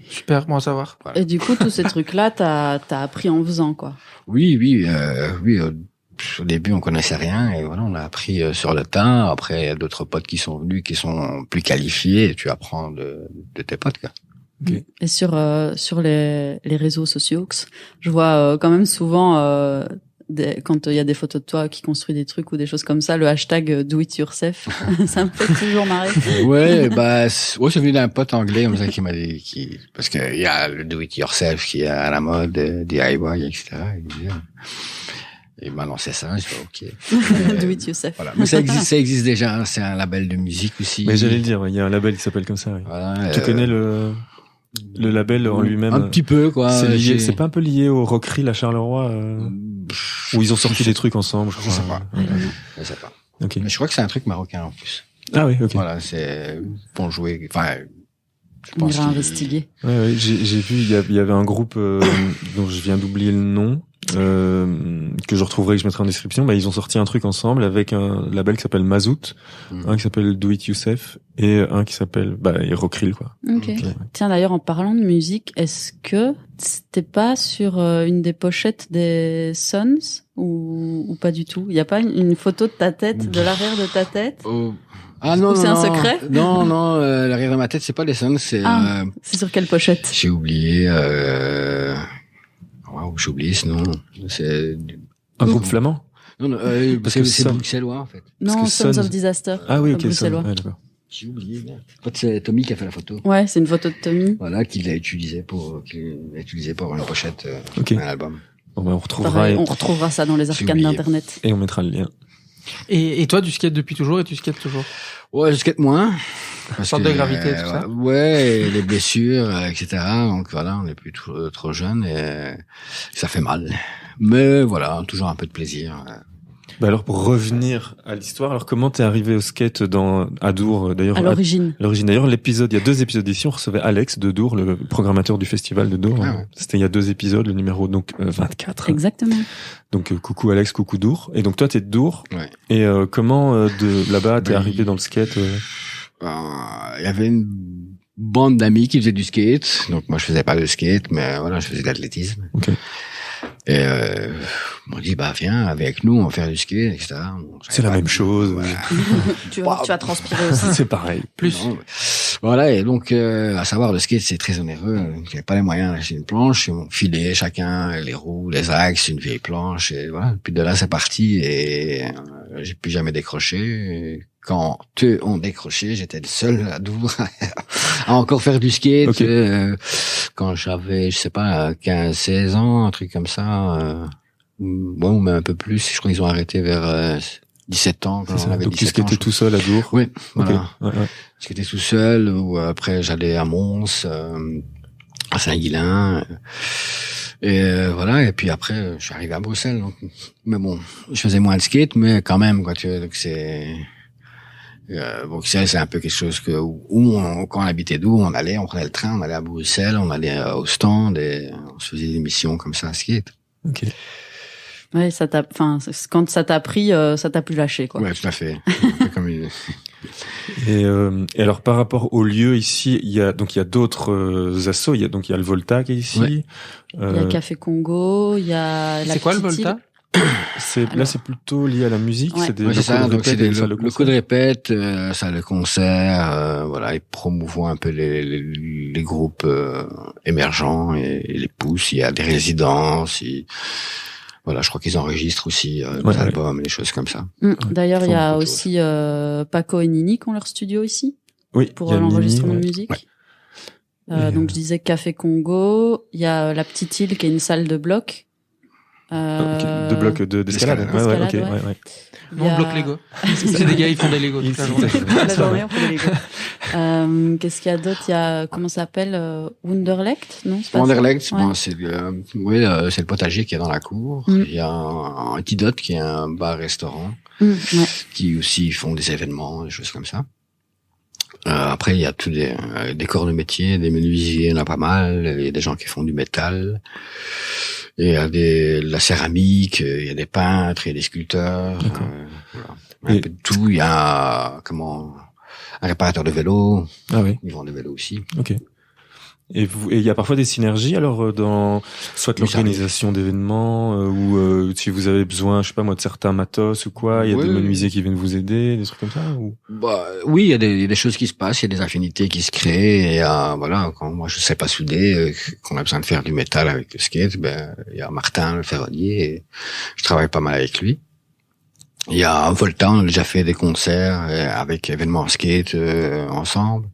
Super, bon à savoir. Voilà. Et du coup, tous ces trucs-là, t'as appris en faisant, quoi. Oui. Au début, on connaissait rien et voilà, on a appris sur le tas. Après, il y a d'autres potes qui sont venus, qui sont plus qualifiés et tu apprends de tes potes, quoi. Okay. Et sur les réseaux sociaux, je vois quand même souvent quand il y a des photos de toi qui construis des trucs ou des choses comme ça, le hashtag do it yourself, ça me fait toujours marrer. Ouais, c'est venu d'un pote anglais comme ça qui m'a dit, parce que il y a le do it yourself qui est à la mode, DIY, etc. Il m'a lancé ça, je fais OK. Do it yourself. Voilà. Mais ça existe déjà, hein. C'est un label de musique aussi. Mais j'allais le dire, il y a un label qui s'appelle comme ça. Oui. Voilà, tu connais le label en lui-même? Un petit peu, quoi. C'est pas un peu lié au Rockery à Charleroi, où ils ont sorti des trucs ensemble, je crois. Je sais pas. Je sais pas. Okay. Mais je crois que c'est un truc marocain en plus. Ah oui, ok. Voilà, c'est pour jouer. Enfin, je On pense ira investiguer. Ouais, j'ai vu, il y avait un groupe dont je viens d'oublier le nom, que je retrouverai, que je mettrai en description. Bah, ils ont sorti un truc ensemble avec un label qui s'appelle Mazout, un qui s'appelle Do It Yourself et un qui s'appelle Rockrill, quoi. Ok. Tiens, d'ailleurs, en parlant de musique, est-ce que c'était pas sur une des pochettes des Sons ou pas du tout? Il y a pas une photo de ta tête, de l'arrière de ta tête? Ah non, c'est un secret? Non, l'arrière de ma tête, c'est pas les Sons, c'est... c'est sur quelle pochette? J'ai oublié... j'ai oublié ce nom. C'est... Un groupe flamand? Non, parce que c'est bruxellois, en fait. Non, Sons of Disaster. Ah oui, ok, bruxellois. Ouais, d'accord. J'ai oublié, merde. En fait, c'est Tommy qui a fait la photo. Ouais, c'est une photo de Tommy. Voilà, qu'il a utilisé pour une pochette d'un album. Bon, on retrouvera. Pareil, on retrouvera ça dans les arcanes d'Internet. Et on mettra le lien. Et toi, tu skates depuis toujours et tu skates toujours? Ouais, je skate moins. Sorte de gravité, tout ça. Ouais, et les blessures, etc. Donc voilà, on n'est plus trop jeune et ça fait mal. Mais voilà, toujours un peu de plaisir. Bah alors pour revenir à l'histoire, alors comment t'es arrivé au skate à Dour d'ailleurs? À l'origine. D'ailleurs, il y a 2 épisodes ici, on recevait Alex de Dour, le programmateur du festival de Dour. Ah ouais. C'était il y a 2 épisodes, le numéro 24. Exactement. Donc coucou Alex, coucou Dour. Et donc toi t'es de Dour. Ouais. Et comment de là-bas t'es arrivé dans le skate? Il y avait une bande d'amis qui faisaient du skate. Donc moi je faisais pas de skate, mais voilà, je faisais de l'athlétisme. Okay. Et on m'a dit viens avec nous, on va faire du skate, etc. Bon, c'est la même chose. Voilà. tu vas transpirer aussi. C'est pareil. Plus. Non, voilà, et donc à savoir le skate c'est très onéreux. J'avais pas les moyens d'acheter une planche, on filait chacun les roues, les axes, une vieille planche et voilà. Puis de là c'est parti et j'ai plus jamais décroché. Et quand eux ont décroché, j'étais le seul à Dour à encore faire du skate. Okay. Quand j'avais, je sais pas, 15-16 ans, un truc comme ça. Bon, mais un peu plus. Je crois qu'ils ont arrêté vers 17 ans. Quand on avait donc 17 tu skatais tout seul à Dour? Oui, voilà. Okay. Ouais. Je skatais tout seul, ou après j'allais à Mons, à Saint-Guilain. Et voilà, et puis après je suis arrivé à Bruxelles. Donc, mais bon, je faisais moins de skate, mais quand même, quoi, tu vois, donc c'est... Bruxelles, c'est un peu quelque chose quand on habitait d'où, on prenait le train, on allait à Bruxelles, on allait au stand et on se faisait des missions comme ça à skate. Ok. Ouais, quand ça t'a pris, ça t'a plus lâché, quoi. Ouais, tout à fait. Un peu comme une... Et alors par rapport au lieu ici, il y a d'autres assos. Il y a le Volta qui est ici. Ouais. Il y a Café Congo, il y a la. C'est quoi le Volta? Là, c'est plutôt lié à la musique. Ouais. C'est des c'est ça. Donc c'est des locaux de répète, salle de concert. Voilà, ils promouvoient un peu les groupes émergents et les poussent. Il y a des résidences. Voilà, je crois qu'ils enregistrent aussi des albums, des choses comme ça. D'ailleurs, il y a aussi Paco et Nini qui ont leur studio ici. Oui. Pour l'enregistrement de musique. Ouais. Donc je disais Café Congo. Il y a la Petite Île qui est une salle de bloc. De blocs d'escalade. d'escalade, Ok, ouais. ouais. Il y Non, a- bloc Lego. C'est des gars, ils font des Lego toute la journée. Toute la journée, on fait des Lego. Qu'est-ce qu'il y a d'autre? Il y a, comment ça s'appelle, Wunderlect? Non, c'est pas ça? Wanderlect, Ouais. bon, c'est le potager qui est dans la cour. Il y a un Antidote qui est un bar-restaurant Ouais. qui aussi font des événements, des choses comme ça. Après, il y a tous des corps de métier, des menuisiers, il y en a pas mal. Il y a des gens qui font du métal. Il y a de la céramique, il y a des peintres, il y a des sculpteurs. Voilà. Un peu de tout. Il y a un réparateur de vélos. Ah oui. Ils vendent des vélos aussi. Ok. Et il y a parfois des synergies alors dans soit Oui, ça l'organisation d'événements ou si vous avez besoin, je sais pas moi, de certains matos ou quoi, il y a des Oui. menuisiers qui viennent vous aider, des trucs comme ça ou... Bah oui, il y a des choses qui se passent, il y a des affinités qui se créent. Et voilà, quand moi je sais pas souder, qu'on a besoin de faire du métal avec le skate, ben il y a Martin le ferronnier, et je travaille pas mal avec lui. Il y a Volta, on a déjà fait des concerts avec événements skate ensemble.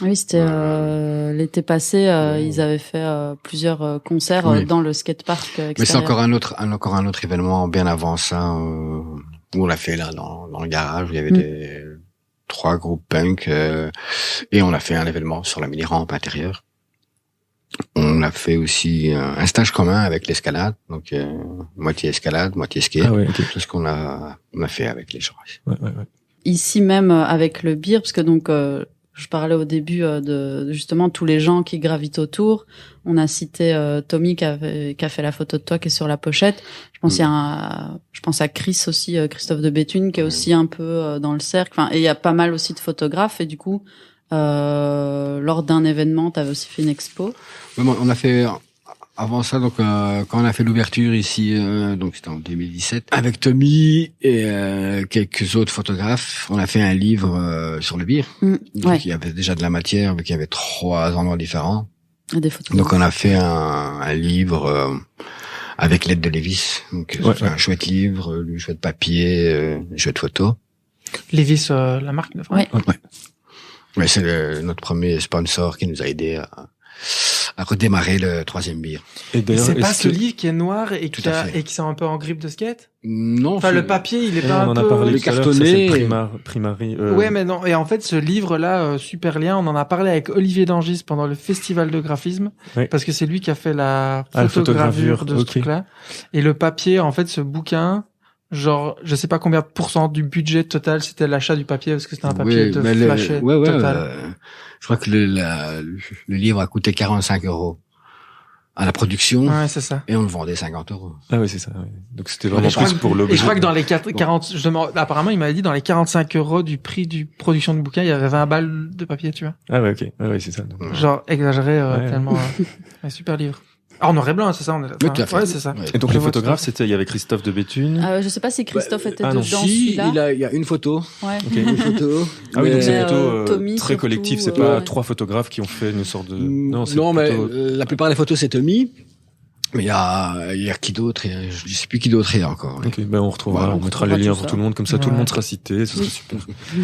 Oui, c'était l'été passé, ils avaient fait plusieurs concerts Oui. dans le skatepark extérieur. Mais c'est encore un autre événement bien avant ça où on l'a fait là dans le garage où il y avait 3 groupes punk et on a fait un événement sur la mini rampe intérieure. On a fait aussi un stage commun avec l'escalade, donc moitié escalade, moitié skate. Ah ouais, ok. C'est ce qu'on a fait avec les gens. Ouais. Ici même avec le beer, parce que donc je parlais au début de justement tous les gens qui gravitent autour. On a cité Tommy qui a fait la photo de toi qui est sur la pochette. Je pense à Chris aussi, Christophe de Béthune qui est aussi un peu dans le cercle. Enfin, et il y a pas mal aussi de photographes et du coup lors d'un événement, tu avais aussi fait une expo. Oui, on a fait avant ça, donc quand on a fait l'ouverture ici, donc c'était en 2017, avec Tommy et quelques autres photographes, on a fait un livre sur le beer. Ouais. Donc il y avait déjà de la matière, vu qu'il y avait 3 endroits différents. Des photographes. Donc on a fait un livre avec l'aide de Lévis. Donc c'est un chouette livre, du chouette papier, une chouette photo. Lévis, la marque de Ouais. Mais c'est notre premier sponsor qui nous a aidé à redémarrer le 3e beer. Et Et d'ailleurs, c'est pas est-ce ce que... livre qui est noir et Tout à fait. qui sent un peu en grippe de skate? Non, Enfin, le papier, il est on pas en un a peu... parlé le tout à l'heure, ça, cartonné. c'est Primari. Ouais, mais non. Et en fait, ce livre-là, super lien, on en a parlé avec Olivier Dangis pendant le festival de graphisme, Oui. parce que c'est lui qui a fait la Ah, la photogravure photogravure, de ce ok. truc-là. Et le papier, en fait, ce bouquin, genre, je sais pas combien de pourcents du budget total, c'était l'achat du papier, parce que c'était un papier de mais flasher total. je crois que le livre a coûté 45 € à la production Ouais, c'est ça. et on le vendait 50 €. Ah oui, c'est ça. Ouais. Donc c'était vraiment je crois plus pour Et l'objet. je crois que dans les 40, apparemment, il m'avait dit dans les 45 € du prix du production du bouquin, il y avait 20 balles de papier, tu vois. Ah ouais, ok. Ah ouais, c'est ça. Donc, Ouais. Genre, exagéré, Ouais. tellement, un super livre. Ah, en noir et blanc, c'est ça, on est là. Oui, tout à fait. Ouais, c'est ça. Ouais. Et donc Je les vois tout à photographes, fait. c'était, il y avait Christophe de Béthune. Je sais pas si Christophe était ah non. dedans Si, celui-là. il y a une photo. Ouais. Ok. Une photo. Ah oui, donc Mais- c'est plutôt Tommy, très surtout, collectif. C'est pas ouais. 3 photographes qui ont fait une sorte de. Non, c'est mais plutôt... la plupart des photos c'est Tommy. Mais il y a qui d'autre, je sais plus qui d'autre il y a encore. Ok, ben on retrouvera, Voilà, on on mettra retrouvera les liens tout pour ça. tout le monde, comme ça tout le Ouais. monde sera cité, ce serait super.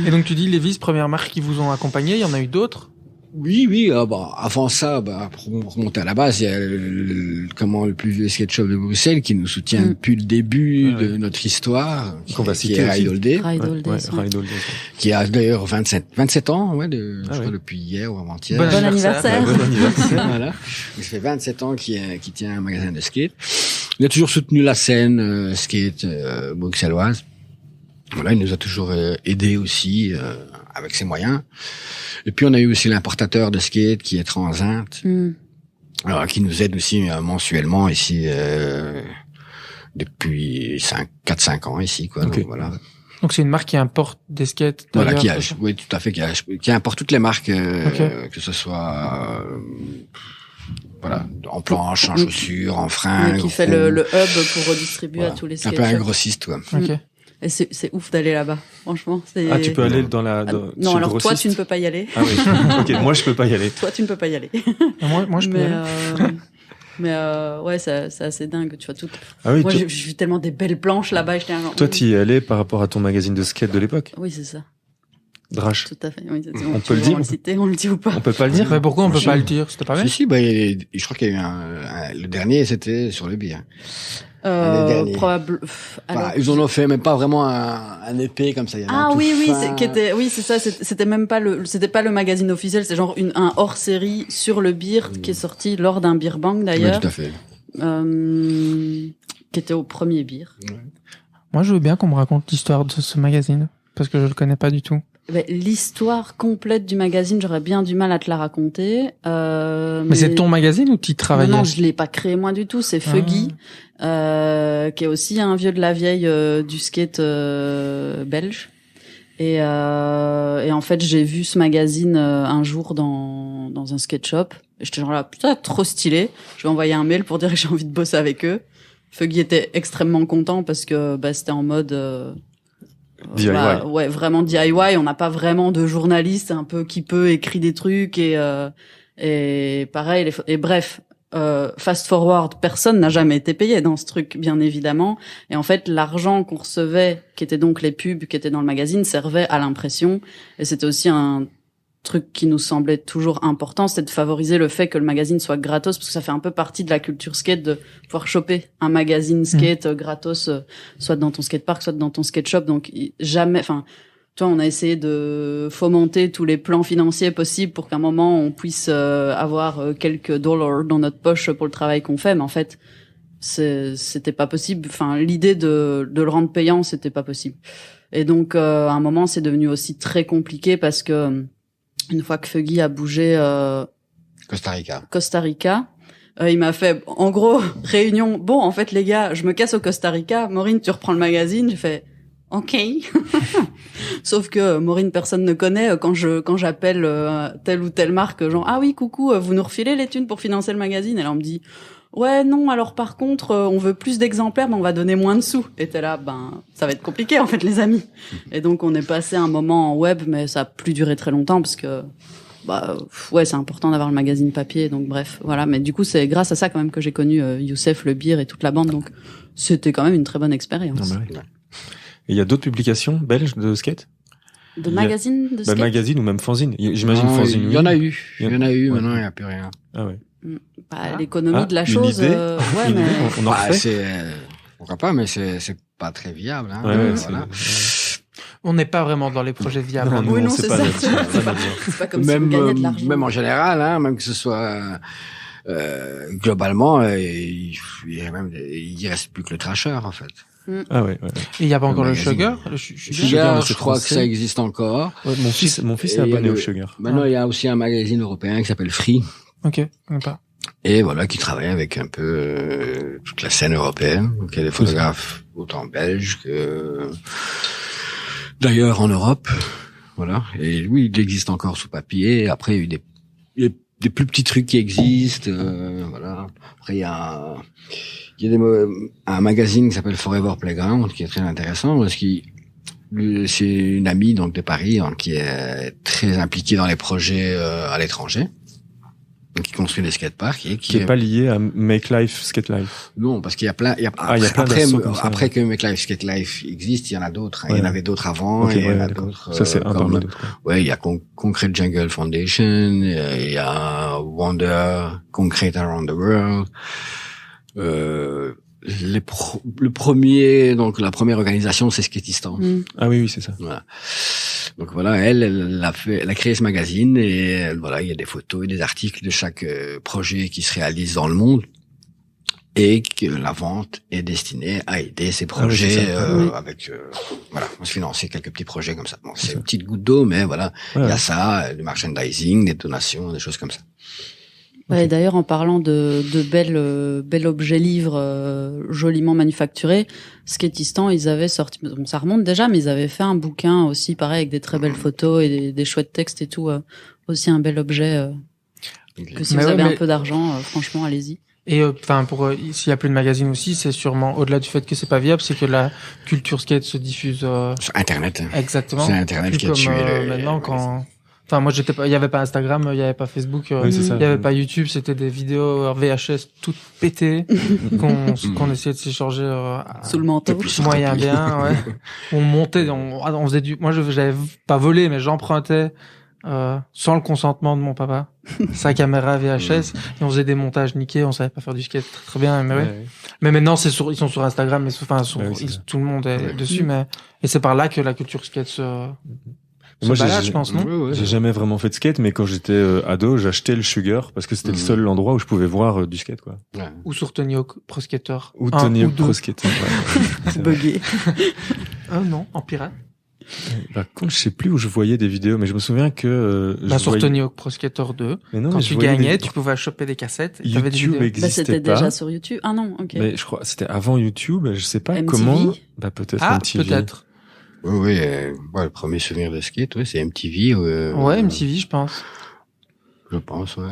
Et donc, tu dis, Lévis, première marque qui vous ont accompagné, il y en a eu d'autres? Oui, avant ça, pour remonter à la base, il y a le plus vieux skate shop de Bruxelles qui nous soutient depuis le début Ah ouais. de notre histoire, Qu'on va qui citer est aussi. Ride All Day, Ride All Days, ouais. Ride All Days. qui a d'ailleurs 27 ans, ouais, je Ah crois ouais. depuis hier ou avant-hier. Bon Bon anniversaire. Ouais, bon anniversaire. Voilà. Donc, ça fait 27 ans qui tient un magasin de skate. Il a toujours soutenu la scène skate bruxelloise. Voilà, il nous a toujours aidé aussi avec ses moyens. Et puis on a eu aussi l'importateur de skate qui est Transint, alors qui nous aide aussi mensuellement ici depuis 4-5 ans ici, quoi. Ok. Donc, voilà. Donc, c'est une marque qui importe des skates. Voilà, d'ailleurs, oui, tout à fait, qui importe toutes les marques, Ok. que ce soit, voilà, en planche, en chaussures, en fringues. qui fait en- le hub pour redistribuer voilà. à tous les Un peu un skateurs. grossiste, quoi. Ok. Et c'est ouf d'aller là-bas. Franchement, c'est... Ah, tu peux aller dans la... Ah, dans- non, chez alors toi, grossiste tu ne peux pas y aller. Ah oui, ok, moi je peux pas y aller. Toi, tu ne peux pas y aller. Et moi, je peux y mais aller. ouais, c'est assez dingue. Tu vois, tout. Ah oui, Moi, toi, j'ai vu tellement des belles planches là-bas. Et j'étais un genre, toi t'y es allé par rapport à ton magazine de skate de l'époque. Oui, c'est ça. Drache. Tout à fait. Oui, On peut le dire. On le dit ou pas? On peut pas le dire. Mais pourquoi on peut pas le dire? C'était pas bien? Si, je crois qu'il y a eu le dernier, c'était sur le bière. Probable. Alors, ils en ont fait même pas vraiment un épée comme ça. C'est ça. C'était même pas c'était pas le magazine officiel. C'est genre un hors-série sur le beer qui est sorti lors d'un beer bank d'ailleurs. Oui, tout à fait. Qui était au premier beer. Ouais. Moi, je veux bien qu'on me raconte l'histoire de ce magazine parce que je le connais pas du tout. L'histoire complète du magazine, j'aurais bien du mal à te la raconter. Mais c'est ton magazine ou tu y travaillais? Non, je l'ai pas créé moi du tout. C'est Fuggy, qui est aussi un vieux de la vieille du skate belge. Et en fait, j'ai vu ce magazine un jour dans un skate shop. Et j'étais genre là, putain, trop stylé. Je vais envoyer un mail pour dire que j'ai envie de bosser avec eux. Fuggy était extrêmement content parce que c'était en mode DIY. Ouais, vraiment DIY. On n'a pas vraiment de journaliste un peu qui peut écrire des trucs et pareil. Bref, fast forward, personne n'a jamais été payé dans ce truc, bien évidemment. Et en fait, l'argent qu'on recevait, qui était donc les pubs qui étaient dans le magazine, servait à l'impression. Et c'était aussi un truc qui nous semblait toujours important, c'est de favoriser le fait que le magazine soit gratos, parce que ça fait un peu partie de la culture skate de pouvoir choper un magazine skate gratos, soit dans ton skatepark, soit dans ton skate shop. Donc jamais, on a essayé de fomenter tous les plans financiers possibles pour qu'à un moment on puisse avoir quelques dollars dans notre poche pour le travail qu'on fait, mais en fait c'était pas possible. L'idée de le rendre payant, c'était pas possible. Et donc à un moment c'est devenu aussi très compliqué parce que une fois que Fuggy a bougé Costa Rica, il m'a fait en gros réunion. Bon, en fait les gars, je me casse au Costa Rica. Maureen, tu reprends le magazine. J'ai fait OK. Sauf que Maureen, personne ne connaît. Quand j'appelle telle ou telle marque, genre ah oui coucou, vous nous refilez les thunes pour financer le magazine. Et là on me dit ouais non, alors par contre on veut plus d'exemplaires mais on va donner moins de sous. Et t'es là, ça va être compliqué en fait les amis. Et donc on est passé un moment en web, mais ça a plus duré très longtemps parce que c'est important d'avoir le magazine papier. Donc bref, voilà. Mais du coup c'est grâce à ça quand même que j'ai connu Youssef, le beer et toute la bande. Donc c'était quand même une très bonne expérience. Oui. Et il y a d'autres publications belges de skate? De magazines de skate? Magazine ou même fanzine. J'imagine fanzine. Il y en a eu. Maintenant il n'y a plus rien. Ah ouais. L'économie de la chose. Mais on en refait. Pourquoi pas, mais c'est pas très viable. Hein. Voilà. On n'est pas vraiment dans les projets viables. Non, c'est ça. C'est pas comme si on gagnait de l'argent. Même en général, hein, même que ce soit globalement, il reste plus que le trasher en fait. Ah ouais. Et il y a pas encore le Sugar. Le Sugar, je crois que ça existe encore. Ouais, mon fils est abonné au Sugar. Maintenant, il y a aussi un magazine européen qui s'appelle Free. Ok, je connais pas. Et voilà, qui travaille avec un peu toute la scène européenne. Donc il y a des photographes autant belges que d'ailleurs en Europe. Voilà. Et oui, il existe encore sous papier. Après, il y a eu des plus petits trucs qui existent. Voilà. Après, il y a un magazine qui s'appelle Forever Playground qui est très intéressant parce c'est une amie donc de Paris qui est très impliquée dans les projets à l'étranger. Donc, qui construit des skateparks et qui est pas lié à Make Life Skate Life. Non, parce qu'il y a plein, après que Make Life Skate Life existe, il y en a d'autres. Hein. Ouais. Il y en avait d'autres avant, il y en a d'autres. Ça, c'est un parmi d'autres. Ouais, il y a Concrete Jungle Foundation, il y a Wonder, Concrete Around the World. Le premier, donc la première organisation, c'est Skatistan. Ah oui, c'est ça. Voilà. Donc voilà, elle a créé ce magazine et voilà, il y a des photos et des articles de chaque projet qui se réalise dans le monde et que la vente est destinée à aider ces projets avec voilà, on se financer quelques petits projets comme ça. Bon, c'est une petite goutte d'eau, mais voilà, il y a ça, du merchandising, des donations, des choses comme ça. Ouais, d'ailleurs, en parlant de bel objet livre joliment manufacturé, Skatistan, ils avaient sorti, bon, ça remonte déjà, mais ils avaient fait un bouquin aussi, pareil, avec des très belles photos et des chouettes textes et tout, aussi un bel objet que si vous avez un peu d'argent, franchement, allez-y. Et s'il y a plus de magazines aussi, c'est sûrement au-delà du fait que c'est pas viable, c'est que la culture skate se diffuse sur Internet. Exactement. C'est Internet qui a tué maintenant Enfin, moi, il y avait pas Instagram, il y avait pas Facebook, Oui, c'est ça. il y avait pas YouTube, c'était des vidéos VHS toutes pétées qu'on essayait de s'échanger Sous le manteau. moyen bien, ouais. On montait, on faisait moi, j'avais pas volé, mais j'empruntais sans le consentement de mon papa sa caméra VHS et on faisait des montages niqués, on savait pas faire du skate très, très bien, mais ouais. Mais maintenant ils sont sur Instagram, mais tout le monde est dessus, mais et c'est par là que la culture skate se balade, je pense, non? J'ai jamais vraiment fait de skate, mais quand j'étais ado, j'achetais le Sugar parce que c'était le seul endroit où je pouvais voir du skate, quoi. Ouais. Ou sur Tony Hawk Pro Skater. Ou Tony Hawk Pro Skater. Ouais. Bugué. Non, en pirate. Par contre, je sais plus où je voyais des vidéos, mais je me souviens que sur Tony Hawk Pro Skater 2, mais non, quand mais tu gagnais, tu pouvais choper des cassettes. Et t'avais des vidéos. C'était déjà sur YouTube. Ah non, ok. Mais je crois c'était avant YouTube. Je sais pas MTV? comment. Peut-être MTV. Peut-être. Oui, le premier souvenir de skate, c'est MTV. Ouais, MTV, je pense. Je pense, ouais.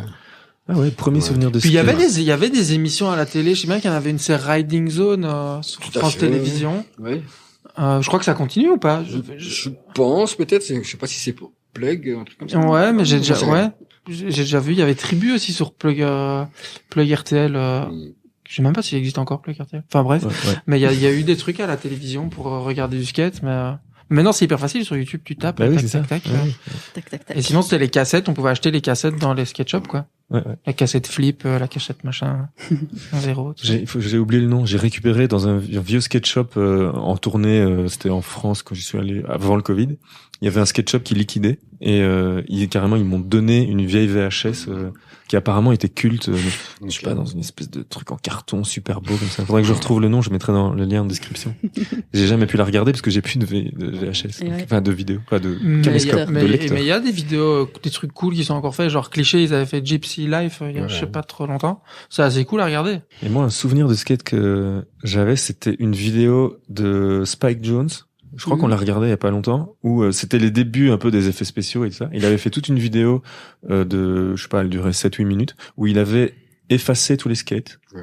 Ah ouais, premier souvenir de skate. Puis il y avait des émissions à la télé. Je sais bien qu'il y en avait une, c'est Riding Zone sur France Télévisions. Oui. Je crois que ça continue ou pas? Je pense peut-être. Je sais pas si c'est pour Plug, un truc comme ça. Ouais, mais j'ai déjà vu. Il y avait Tribu aussi sur Plug RTL. Je sais même pas s'il existe encore Plug RTL. Enfin bref. Ouais. Mais il y a eu des trucs à la télévision pour regarder du skate, mais maintenant c'est hyper facile sur YouTube. Tu tapes, tac. Et sinon c'était les cassettes. On pouvait acheter les cassettes dans les skate shops, quoi. Ouais. La cassette flip, la cachette machin, 0. J'ai oublié le nom. J'ai récupéré dans un vieux skate shop en tournée. C'était en France quand j'y suis allé avant le Covid. Il y avait un skate shop qui liquidait et ils m'ont donné une vieille VHS qui apparemment était culte. Je sais pas, dans une espèce de truc en carton super beau comme ça. Faudrait que je retrouve le nom. Je mettrai dans le lien en description. J'ai jamais pu la regarder parce que j'ai plus de VHS, enfin de vidéos, pas de caméscope, de lecteur. Mais il y a des vidéos, des trucs cool qui sont encore faits. Genre Cliché, ils avaient fait Gypsy Life il y a je sais pas trop longtemps. C'est assez cool à regarder. Et moi, un souvenir de skate que j'avais, c'était une vidéo de Spike Jones. Je crois qu'on l'a regardé il y a pas longtemps, où c'était les débuts un peu des effets spéciaux et tout ça. Il avait fait toute une vidéo de, je sais pas, elle durait 7-8 minutes, où il avait effacé tous les skates. Ouais.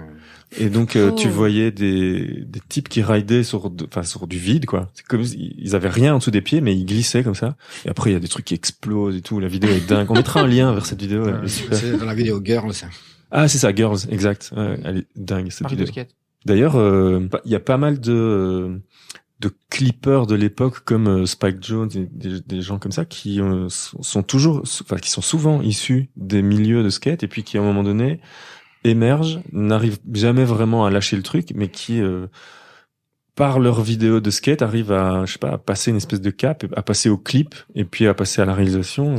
Et donc tu voyais des types qui ridaient sur du vide, quoi. C'est comme ils avaient rien en dessous des pieds, mais ils glissaient comme ça. Et après il y a des trucs qui explosent et tout. La vidéo est dingue. On mettra un lien vers cette vidéo. Elle est super. C'est dans la vidéo Girls. Ah c'est ça, Girls, exact. Elle est dingue cette vidéo. De skate. D'ailleurs, il y a pas mal de clippers de l'époque comme Spike Jones et des gens comme ça qui sont souvent issus des milieux de skate et puis qui à un moment donné émergent, n'arrivent jamais vraiment à lâcher le truc, mais qui par leurs vidéos de skate arrivent à à passer une espèce de cap, à passer au clip et puis à passer à la réalisation.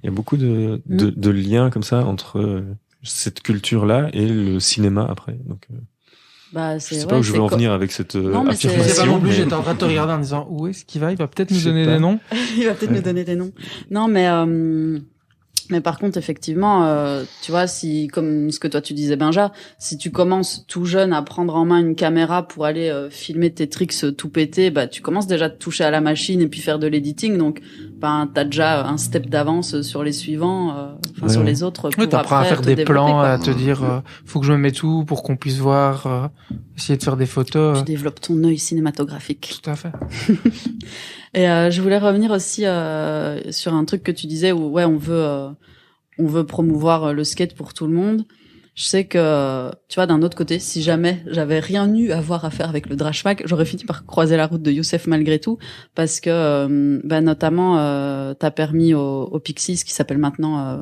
Il y a beaucoup de liens comme ça entre cette culture-là et le cinéma après. Donc je sais pas où je veux en venir avec cette affirmation. C'est pas non plus, j'étais en train de te regarder en disant où est-ce qu'il va? Il va peut-être nous donner des noms. Il va peut-être nous donner des noms. Non, mais par contre, effectivement, tu vois, si, comme ce que toi tu disais, Benja, si tu commences tout jeune à prendre en main une caméra pour aller filmer tes tricks tout pété, bah tu commences déjà à te toucher à la machine et puis faire de l'editing, donc t'as déjà un step d'avance sur les suivants, sur les autres. Oui, t'apprends à faire des plans, à te dire, faut que je me mette où pour qu'on puisse voir, essayer de faire des photos. Tu développes ton œil cinématographique. Tout à fait. Et je voulais revenir aussi sur un truc que tu disais où on veut promouvoir le skate pour tout le monde. Je sais que, tu vois, d'un autre côté, si jamais j'avais rien eu à voir à faire avec le Drashmack, j'aurais fini par croiser la route de Youssef malgré tout, parce que, notamment, t'as permis au Pixies, qui s'appelle maintenant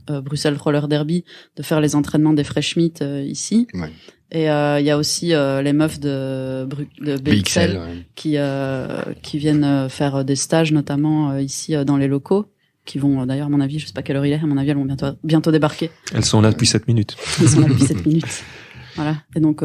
Bruxelles Roller Derby, de faire les entraînements des Fresh Meat ici. Ouais. Et il y a aussi les meufs de BXL qui viennent faire des stages, notamment ici dans les locaux. Qui vont d'ailleurs, à mon avis, je sais pas quelle heure il est, à mon avis, elles vont bientôt débarquer. Elles sont là depuis 7 minutes. Elles sont là depuis 7 minutes. Voilà. Et donc,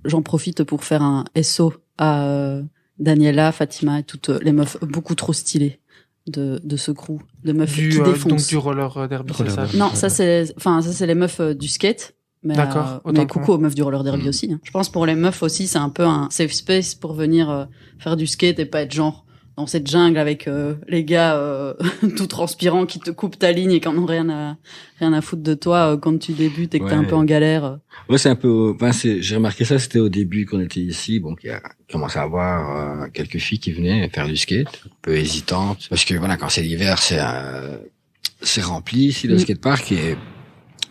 j'en profite pour faire un SO à Daniela, Fatima et toutes les meufs beaucoup trop stylées de ce crew, de meufs qui défoncent. Donc du roller derby, c'est ça? Non, ça c'est les meufs du skate. Mais, d'accord. Mais coucou aux meufs du roller derby aussi. Hein. Je pense pour les meufs aussi, c'est un peu un safe space pour venir faire du skate et pas être genre dans cette jungle avec les gars tout transpirants qui te coupent ta ligne et qui en ont rien à foutre de toi quand tu débutes et que t'es un peu en galère. Ouais, c'est un peu. Enfin, j'ai remarqué ça. C'était au début qu'on était ici. Bon, il y a commencé à avoir quelques filles qui venaient faire du skate, un peu hésitantes, parce que voilà, quand c'est l'hiver, c'est rempli ici le skatepark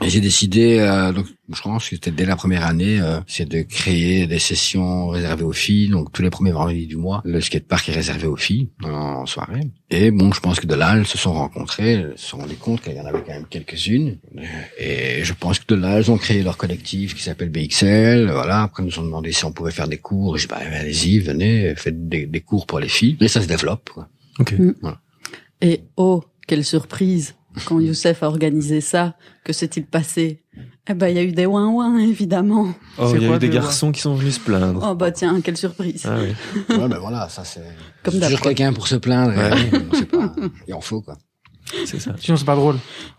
et j'ai décidé, donc je pense que c'était dès la première année, c'est de créer des sessions réservées aux filles. Donc tous les premiers vendredis du mois, le skatepark est réservé aux filles en soirée. Et bon, je pense que de là, elles se sont rencontrées, elles se sont rendues compte qu'il y en avait quand même quelques-unes. Et je pense que de là, elles ont créé leur collectif qui s'appelle BXL. Voilà. Après, ils nous ont demandé si on pouvait faire des cours. J'ai dit, allez-y, venez, faites des cours pour les filles. Et ça se développe, quoi. Ok. Voilà. Et oh, quelle surprise! Quand Youssef a organisé ça, que s'est-il passé? Eh ben, il y a eu des ouin-ouin, évidemment. Oh, il y a eu des garçons qui sont venus se plaindre. Oh, bah, tiens, quelle surprise. Ah oui. Ouais, ben voilà, ça c'est. Comme toujours d'hab. quelqu'un pour se plaindre. Ouais. On sait pas. Il en faut, quoi. C'est ça. Sinon, c'est pas drôle.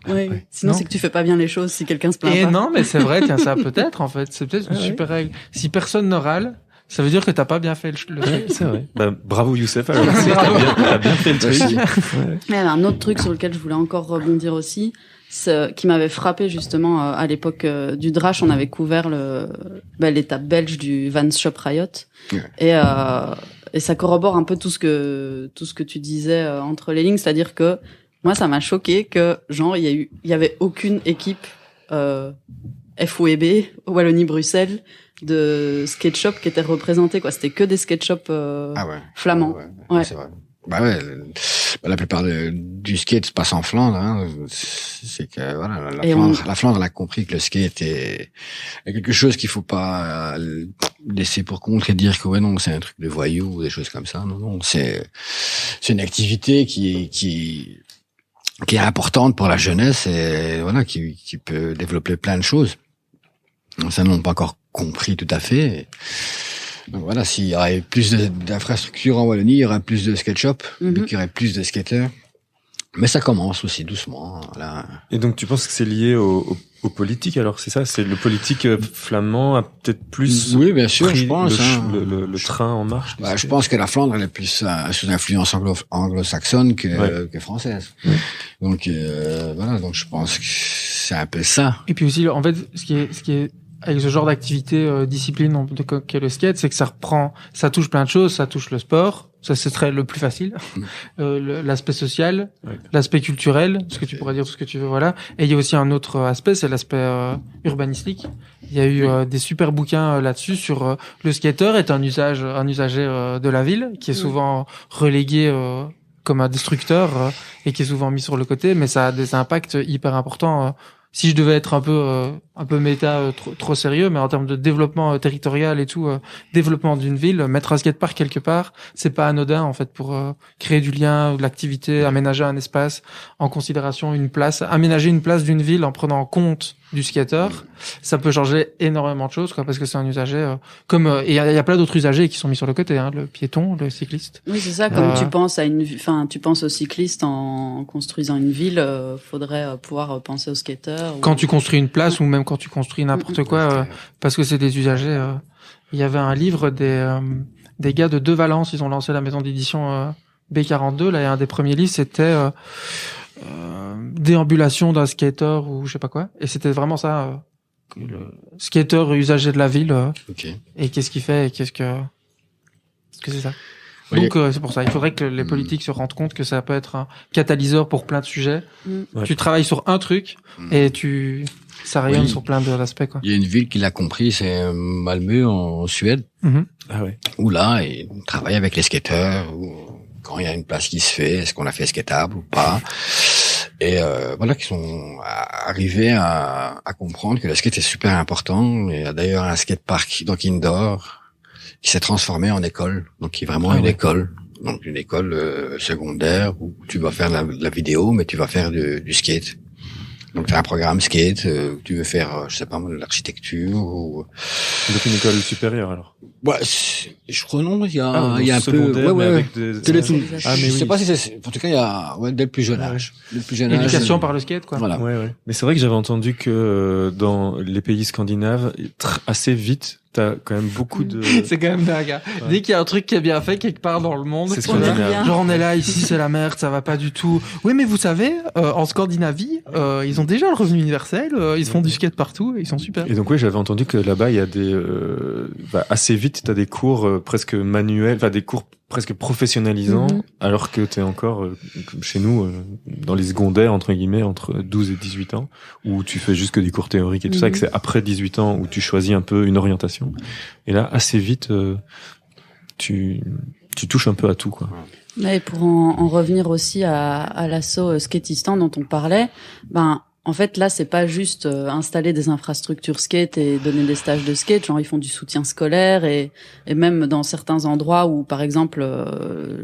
Oui. Sinon, Non. c'est que tu fais pas bien les choses si quelqu'un se plaint Et pas. non, mais c'est vrai, tiens, ça peut-être, en fait. C'est peut-être une super règle. Si personne ne râle, ça veut dire que t'as pas bien fait le Ouais, c'est vrai. Bah, bravo Youssef. Alors, t'as bien fait le truc. Merci. Ouais. Il y avait un autre truc sur lequel je voulais encore rebondir aussi, qui m'avait frappé justement à l'époque du Drash. On avait couvert l'étape belge du Vans Shop Riot, Ouais. et ça corrobore un peu tout ce que tu disais entre les lignes, c'est-à-dire que moi ça m'a choqué que genre il y avait aucune équipe FOEB Wallonie-Bruxelles de skate shop qui était représentée, quoi. C'était que des skate shops Ah ouais. flamands. Ouais. Ouais. C'est vrai. Bah ouais, la plupart du skate se passe en Flandre, hein. C'est que, voilà, la Flandre, elle a compris que le skate est quelque chose qu'il faut pas laisser pour compte et dire que ouais, non, c'est un truc de voyou ou des choses comme ça. Non, non, c'est une activité qui est importante pour la jeunesse et voilà, qui peut développer plein de choses. Ça, n'ont pas encore compris tout à fait. Donc voilà, s'il y aurait plus d'infrastructures en Wallonie, il y aurait plus de skate shops, il y aurait plus de skateurs. Mais ça commence aussi doucement. Là. Et donc tu penses que c'est lié au politique alors, c'est ça? C'est le politique flamand a peut-être plus oui, bien sûr, pris je pense, le train en marche. Bah, je pense que la Flandre elle est plus sous influence anglo-saxonne que française. Ouais. Donc voilà, donc je pense que c'est un peu ça. Et puis aussi, en fait, ce qui est avec ce genre d'activité discipline qu'est le skate, c'est que ça touche plein de choses, ça touche le sport, ça ce serait le plus facile, l'aspect social, l'aspect culturel, ce que tu pourrais dire tout ce que tu veux, voilà. Et il y a aussi un autre aspect, c'est l'aspect urbanistique. Il y a eu des super bouquins là-dessus sur le skater est un usager de la ville qui est souvent relégué comme un destructeur et qui est souvent mis sur le côté, mais ça a des impacts hyper importants. Si je devais être un peu méta, trop sérieux, mais en termes de développement territorial et tout, développement d'une ville, mettre un skatepark quelque part, c'est pas anodin en fait pour créer du lien, de l'activité, aménager un espace, en considération aménager une place d'une ville en prenant en compte du skater, ça peut changer énormément de choses, quoi, parce que c'est un usager et il y a plein d'autres usagers qui sont mis sur le côté, hein, le piéton, le cycliste. Oui, c'est ça. Comme tu penses aux cyclistes en construisant une ville, faudrait pouvoir penser aux skateurs. Quand tu construis une place ou même quand tu construis n'importe quoi, parce que c'est des usagers. Il y avait un livre des gars de Valence, ils ont lancé la maison d'édition B42. Là, et un des premiers livres, c'était déambulation d'un skater ou je sais pas quoi. Et c'était vraiment ça, le skater usager de la ville. Et qu'est-ce qu'il fait et qu'est-ce que c'est ça. Donc c'est pour ça, il faudrait que les politiques se rendent compte que ça peut être un catalyseur pour plein de sujets. Tu travailles sur un truc et ça rayonne sur plein d'aspects, quoi. Il y a une ville qui l'a compris, c'est Malmö en Suède. Ah ouais. Où là, ils travaillent avec les skateurs, quand il y a une place qui se fait, est-ce qu'on la fait skatable ou pas. Et voilà, qui sont arrivés à comprendre que le skate est super important. Il y a d'ailleurs un skatepark donc indoor qui s'est transformé en école, donc qui est vraiment une école, donc une école secondaire où tu vas faire de la vidéo, mais tu vas faire du skate. Donc t'as un programme skate, tu veux faire, je sais pas, de l'architecture ou. Donc une école supérieure alors. Ouais, je crois non, il y a un peu, ouais. Je sais pas si c'est, en tout cas il y a dès le plus jeune âge. Le plus jeune âge. Éducation par le skate, quoi. Voilà. Ouais. Mais c'est vrai que j'avais entendu que dans les pays scandinaves, assez vite, t'as quand même beaucoup de... C'est quand même dingue. Hein. Ouais. Dès qu'il y a un truc qui est bien fait quelque part dans le monde, C'est ce On qu'on est énerve. bien. genre on est là, ici c'est la merde, ça va pas du tout. Oui, mais vous savez, en Scandinavie, ils ont déjà le revenu universel, ils se font du skate partout et ils sont super. Et donc oui, j'avais entendu que là-bas, il y a des... assez vite, t'as des cours presque manuels, enfin des cours presque professionnalisants, alors que t'es encore, comme chez nous, dans les secondaires, entre guillemets, entre 12 et 18 ans, où tu fais juste que des cours théoriques et tout ça, et que c'est après 18 ans où tu choisis un peu une orientation. Et là, assez vite, tu touches un peu à tout, quoi. Et pour en revenir aussi à l'assaut Skatistan dont on parlait, en fait, là, c'est pas juste installer des infrastructures skate et donner des stages de skate. Genre, ils font du soutien scolaire et même dans certains endroits où, par exemple,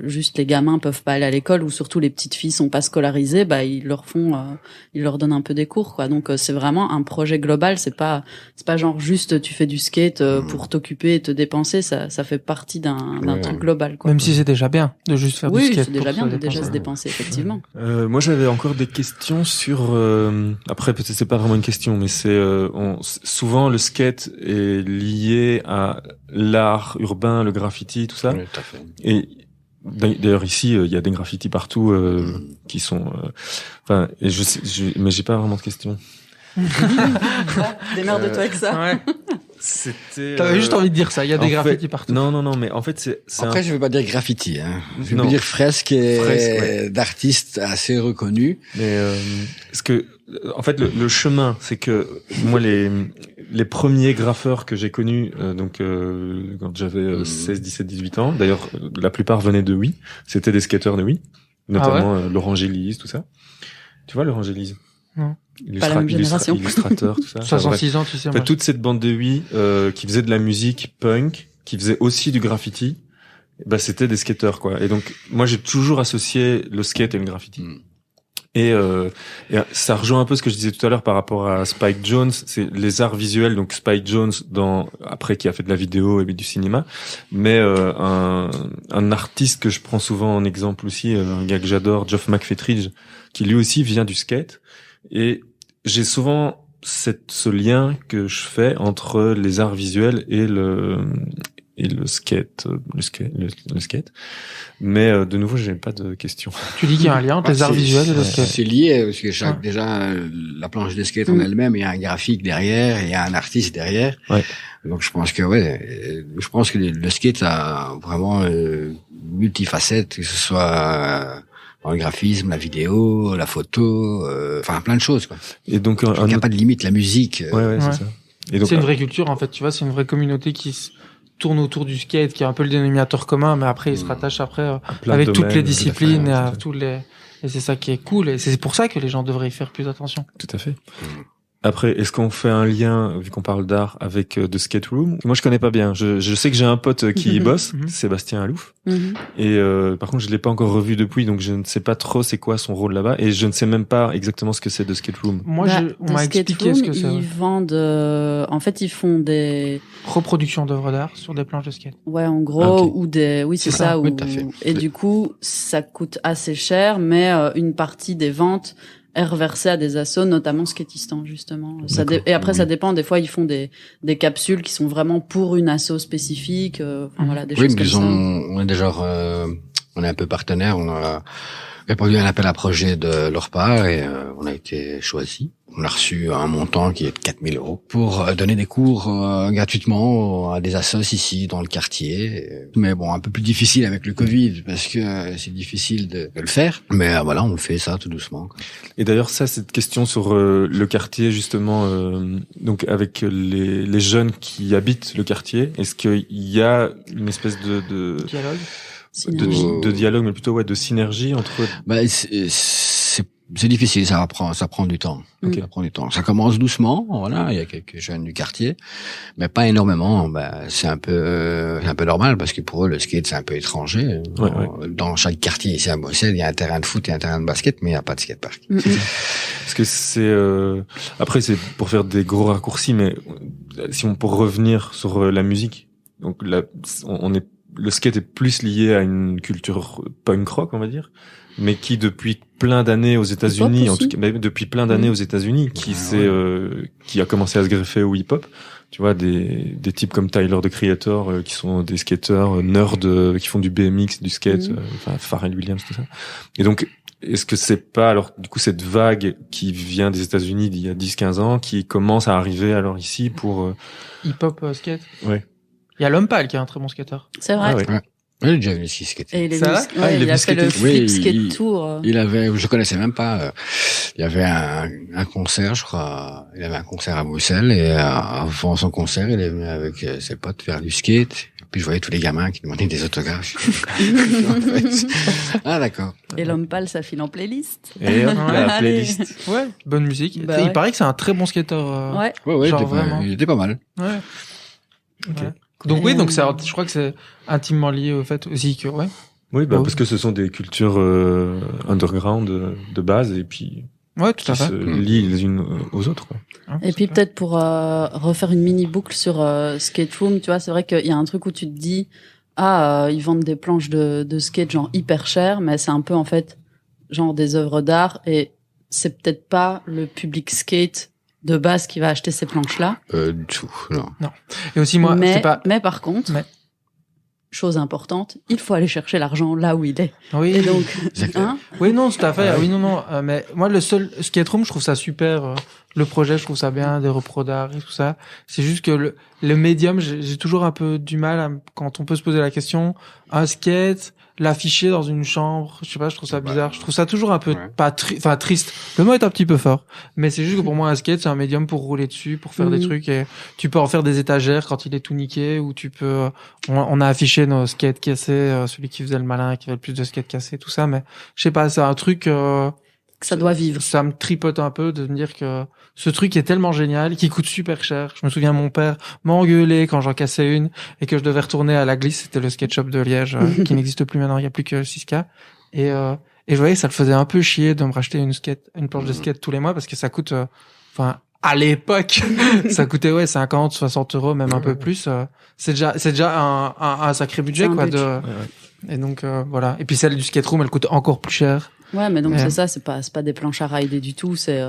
juste les gamins peuvent pas aller à l'école ou surtout les petites filles sont pas scolarisées, ils leur donnent un peu des cours, quoi. Donc, c'est vraiment un projet global. C'est pas genre juste tu fais du skate pour t'occuper et te dépenser. Ça fait partie d'un truc global, quoi. Même si c'est déjà bien de juste faire du skate. Oui, c'est déjà bien de dépenser. déjà se dépenser, effectivement. Moi, j'avais encore des questions sur... après, peut-être c'est pas vraiment une question, mais c'est souvent le skate est lié à l'art urbain, le graffiti, tout ça. Oui, tout à fait. Et d'ailleurs ici, il y a des graffitis partout qui sont... et mais j'ai pas vraiment de questions. Démerde-toi avec ça. Ouais. C'était... T'avais juste envie de dire ça, il y a des graffitis partout. Non, mais en fait, c'est Après, je veux pas dire graffiti, hein. Je Non. veux dire fresque ouais. d'artistes assez reconnus. Mais parce que en fait le chemin, c'est que moi les premiers graffeurs que j'ai connus quand j'avais 16, 17, 18 ans, d'ailleurs la plupart venaient de Huy, c'était des skateurs de Huy, notamment Laurent Gélise, tout ça. Tu vois Laurent Gélise? Non. Pas la même génération. Illustrateur, tout ça. 66 ans, tu sais. En fait, toute cette bande de Huy qui faisait de la musique punk, qui faisait aussi du graffiti, c'était des skateurs, quoi. Et donc moi j'ai toujours associé le skate et le graffiti. Et ça rejoint un peu ce que je disais tout à l'heure par rapport à Spike Jonze, c'est les arts visuels. Donc Spike Jonze, après qui a fait de la vidéo et du cinéma, mais un artiste que je prends souvent en exemple aussi, un gars que j'adore, Geoff McFetridge, qui lui aussi vient du skate. Et j'ai souvent ce lien que je fais entre les arts visuels et le skate, le skate. Mais de nouveau, j'ai pas de questions. Tu dis qu'il y a un lien entre les arts visuels et le skate. C'est lié, parce que déjà, la planche de skate en elle-même, il y a un graphique derrière, il y a un artiste derrière. Ouais. Donc, je pense que le skate a vraiment multifacette, que ce soit dans le graphisme, la vidéo, la photo, plein de choses, quoi. Et donc, il n'y a pas de limite, la musique. Ouais, c'est ça. Et donc, c'est une vraie culture, en fait, tu vois, c'est une vraie communauté qui se tourne autour du skate, qui est un peu le dénominateur commun, mais après, il se rattache après avec toutes les disciplines et à tous les... Et c'est ça qui est cool, et c'est pour ça que les gens devraient y faire plus attention. Tout à fait. Après, est-ce qu'on fait un lien, vu qu'on parle d'art, avec The Skate Room? Moi, je connais pas bien. Je sais que j'ai un pote qui y bosse, Sébastien Alouf. Et par contre, je l'ai pas encore revu depuis, donc je ne sais pas trop c'est quoi son rôle là-bas, et je ne sais même pas exactement ce que c'est The Skate Room. Moi, on m'a expliqué ce que c'est. Ils vendent, en fait, ils font des reproductions d'œuvres d'art sur des planches de skate. Ouais, en gros, ou des, oui, c'est ça. Oui, tout à fait. Et du coup, ça coûte assez cher, mais une partie des ventes est reversée à des assos, notamment Skatistan, justement. Et après, ça dépend. Des fois, ils font des capsules qui sont vraiment pour une asso spécifique. Voilà, des choses comme ça. On est déjà, on est un peu partenaire. On a répondu à un appel à projet de leur part et on a été choisi. On a reçu un montant qui est de 4 000 € pour donner des cours gratuitement à des assos ici dans le quartier. Mais bon, un peu plus difficile avec le Covid parce que c'est difficile de le faire. Mais voilà, on fait ça tout doucement, quoi. Et d'ailleurs, cette question sur le quartier, justement, donc avec les jeunes qui habitent le quartier, est-ce qu'il y a une espèce de dialogue, de dialogue, mais plutôt de synergie entre... C'est difficile, ça prend du temps. Ça prend du temps. Ça commence doucement, voilà, il y a quelques jeunes du quartier, mais pas énormément. C'est un peu normal parce que pour eux le skate c'est un peu étranger. Dans chaque quartier ici à Bruxelles, il y a un terrain de foot et un terrain de basket, mais il n'y a pas de skatepark. Parce que c'est après c'est pour faire des gros raccourcis, mais pour revenir sur la musique, donc le skate est plus lié à une culture punk rock, on va dire, mais qui depuis plein d'années aux États-Unis, en tout cas, depuis plein d'années aux États-Unis, qui a commencé à se greffer au hip-hop. tu vois, des types comme Tyler, the Creator, qui sont des skateurs nerds, qui font du BMX, du skate, enfin, Pharrell Williams, tout ça. Et donc, est-ce que c'est pas, alors, du coup, cette vague qui vient des États-Unis d'il y a 10-15 ans, qui commence à arriver, alors, ici, pour, Hip-hop skate. Ouais. Il y a L'Homme Pâle qui est un très bon skateur. C'est vrai. Ah ouais. Ouais. Il est déjà venu ici skater. Et il est Ça venu, va ouais, il est il a venu fait le skater. flip Oui, skate tour. Il avait, je connaissais même pas. Il y avait un concert, je crois. Il avait un concert à Bruxelles et avant son concert, il est venu avec ses potes faire du skate. Puis je voyais tous les gamins qui demandaient des autographes. Ah d'accord. Et L'Homme Pâle, ça file en playlist. Et hop, la Allez. playlist. Ouais, bonne musique. Bah Il ouais. paraît que c'est un très bon skateur. Ouais. Ouais, Genre il était pas mal. Ouais. Ok. Ouais. Donc oui, Et, donc je crois que c'est intimement lié au fait aussi que ouais. Oui, bah, Ouais. parce que ce sont des cultures, underground, de base, et puis, Ouais, tout qui à fait. se lient les unes aux autres, quoi. Hein, Et puis super. peut-être pour refaire une mini boucle sur Skate Room, tu vois, c'est vrai qu'il y a un truc où tu te dis ils vendent des planches de skate genre hyper chères, mais c'est un peu en fait genre des œuvres d'art et c'est peut-être pas le public skate de base qui va acheter ces planches-là. Du tout, non. Et aussi moi, mais, c'est pas. mais par contre, Mais- chose importante, il faut aller chercher l'argent là où il est. Oui. Et donc, Exactement. hein, Oui, non, tout à fait. Ouais. Oui, non. Mais moi, le seul skate room, je trouve ça super. Le projet, je trouve ça bien, des repros d'art et tout ça. C'est juste que le médium, j'ai toujours un peu du mal quand on peut se poser la question, un skate, l'afficher dans une chambre, je sais pas, je trouve ça bizarre. Je trouve ça toujours un peu Ouais. pas triste. Le mot est un petit peu fort, mais c'est juste que pour moi, un skate, c'est un médium pour rouler dessus, pour faire des trucs et tu peux en faire des étagères quand il est tout niqué ou tu peux. On a affiché nos skates cassés, celui qui faisait le malin, qui avait le plus de skates cassés, tout ça, mais je sais pas, c'est un truc. que ça doit vivre. Ça me tripote un peu de me dire que ce truc est tellement génial, qui coûte super cher. Je me souviens, mon père m'engueulait quand j'en cassais une et que je devais retourner à la Glisse. C'était le skate shop de Liège, qui n'existe plus maintenant. Il n'y a plus que 6K. Et je voyais que ça le faisait un peu chier de me racheter une planche de skate tous les mois parce que ça coûte, à l'époque, ça coûtait 50, 60 euros, même un peu plus. C'est déjà un sacré budget, C'est un quoi. budget. Et donc voilà. Et puis celle du skate room, elle coûte encore plus cher. Ouais, mais donc Ouais. c'est ça, c'est pas des planches à rider du tout, c'est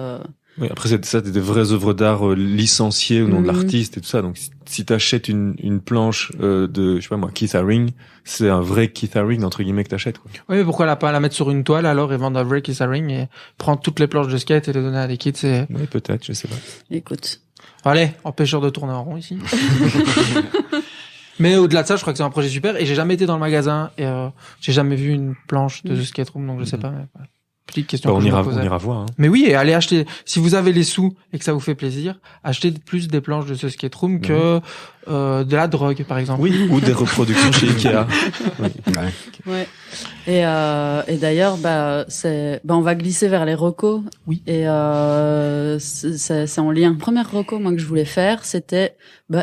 Oui, après, c'est des vraies œuvres d'art licenciées au nom de Mhm. l'artiste et tout ça. Donc, si t'achètes une planche de, je sais pas moi, Keith Haring, c'est un vrai Keith Haring, entre guillemets, que t'achètes, quoi. Oui, mais pourquoi pas la mettre sur une toile alors et vendre un vrai ring et prendre toutes les planches de skate et les donner à des kids et... Oui, peut-être, je sais pas. écoute. Allez, empêcheur de tourner en rond ici. Mais au-delà de ça, je crois que c'est un projet super et j'ai jamais été dans le magasin et j'ai jamais vu une planche de skate room donc je sais pas. Mais, voilà. Petite question Bah, que on je me ira posais. voir, hein. Mais oui, et allez acheter, si vous avez les sous et que ça vous fait plaisir, achetez plus des planches de ce skate room que de la drogue, par exemple. Oui, ou des reproductions chez Ikea. Oui. Ouais. Ouais. Et d'ailleurs, on va glisser vers les recos. Oui. Et c'est en lien. Première reco, moi, que je voulais faire, c'était,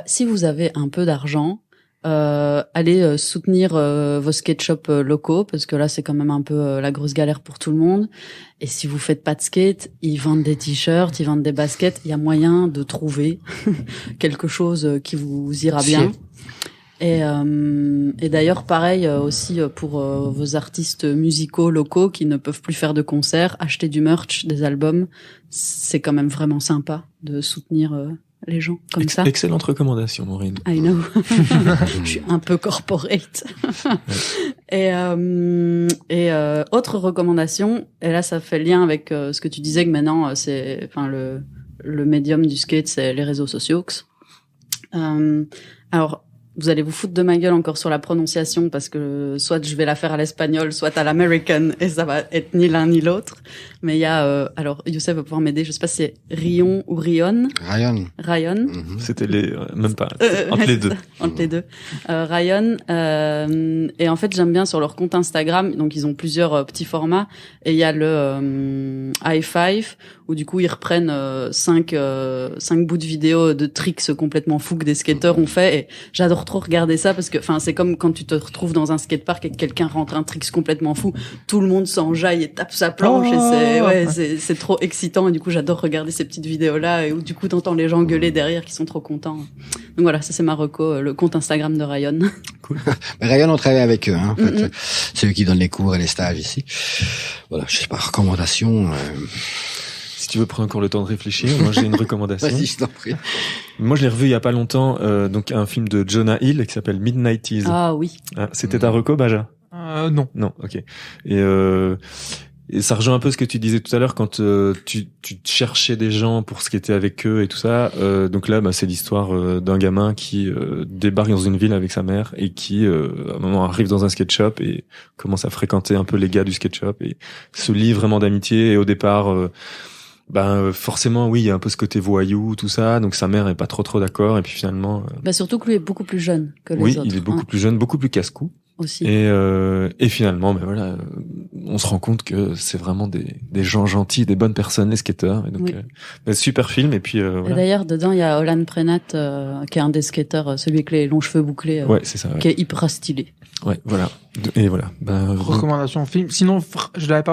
si vous avez un peu d'argent, allez soutenir vos skate shops locaux, parce que là, c'est quand même un peu la grosse galère pour tout le monde. Et si vous faites pas de skate, ils vendent des t-shirts, ils vendent des baskets. Il y a moyen de trouver quelque chose qui vous ira bien. Et d'ailleurs, pareil aussi pour vos artistes musicaux locaux qui ne peuvent plus faire de concerts, acheter du merch, des albums, c'est quand même vraiment sympa de soutenir les gens comme ça. Excellente recommandation, Maureen. I know. Je suis un peu corporate. Et autre recommandation, et là ça fait lien avec ce que tu disais que maintenant le médium du skate, c'est les réseaux sociaux. Alors vous allez vous foutre de ma gueule encore sur la prononciation parce que soit je vais la faire à l'espagnol, soit à l'american et ça va être ni l'un ni l'autre. Mais il y a, alors Youssef va pouvoir m'aider, je sais pas si c'est Rion ou Rion. Ryan. Mhm. C'était même pas, entre les deux. Entre les deux. Ryan. Et en fait, j'aime bien sur leur compte Instagram. Donc, ils ont plusieurs petits formats. Et il y a le High Five où du coup, ils reprennent 5 bouts de vidéo de tricks complètement fous que des skateurs ont fait. Et j'adore trop regarder ça parce que, c'est comme quand tu te retrouves dans un skatepark et que quelqu'un rentre un tricks complètement fou. Tout le monde s'enjaille et tape sa planche et c'est trop excitant. Et du coup, j'adore regarder ces petites vidéos-là et où du coup, t'entends les gens gueuler derrière qui sont trop contents. Donc voilà, ça c'est ma reco, le compte Instagram de Ryan. Mais Ryan, on travaille avec eux, hein, en fait. C'est eux qui donnent les cours et les stages ici. Voilà, je sais pas, recommandation. Si tu veux prendre encore le temps de réfléchir, moi j'ai une recommandation. Vas-y, je t'en prie. Moi je l'ai revu il y a pas longtemps, donc un film de Jonah Hill qui s'appelle Midnighties. Ah oui. Ah, c'était ta reco, Baja? Non. Non, ok. Et ça rejoint un peu ce que tu disais tout à l'heure quand tu cherchais des gens pour ce qui était avec eux et tout ça. Donc là, c'est l'histoire d'un gamin qui débarque dans une ville avec sa mère et qui, à un moment, arrive dans un skate shop et commence à fréquenter un peu les gars du skate shop et se lie vraiment d'amitié. Et au départ, forcément, oui, il y a un peu ce côté voyou, tout ça. Donc sa mère est pas trop d'accord. Et puis finalement, Surtout que lui est beaucoup plus jeune que les autres. Oui, il est beaucoup plus jeune, beaucoup plus casse-cou. Aussi. Et finalement, on se rend compte que c'est vraiment des gens gentils, des bonnes personnes, les skateurs. Et donc, super film. Et puis, voilà. Et d'ailleurs, dedans, il y a Olan Prenat, qui est un des skateurs, celui avec les longs cheveux bouclés, ouais, c'est ça, ouais. Qui est hyper stylé. Ouais, voilà. Et voilà. Recommandation film. Sinon, j'y avais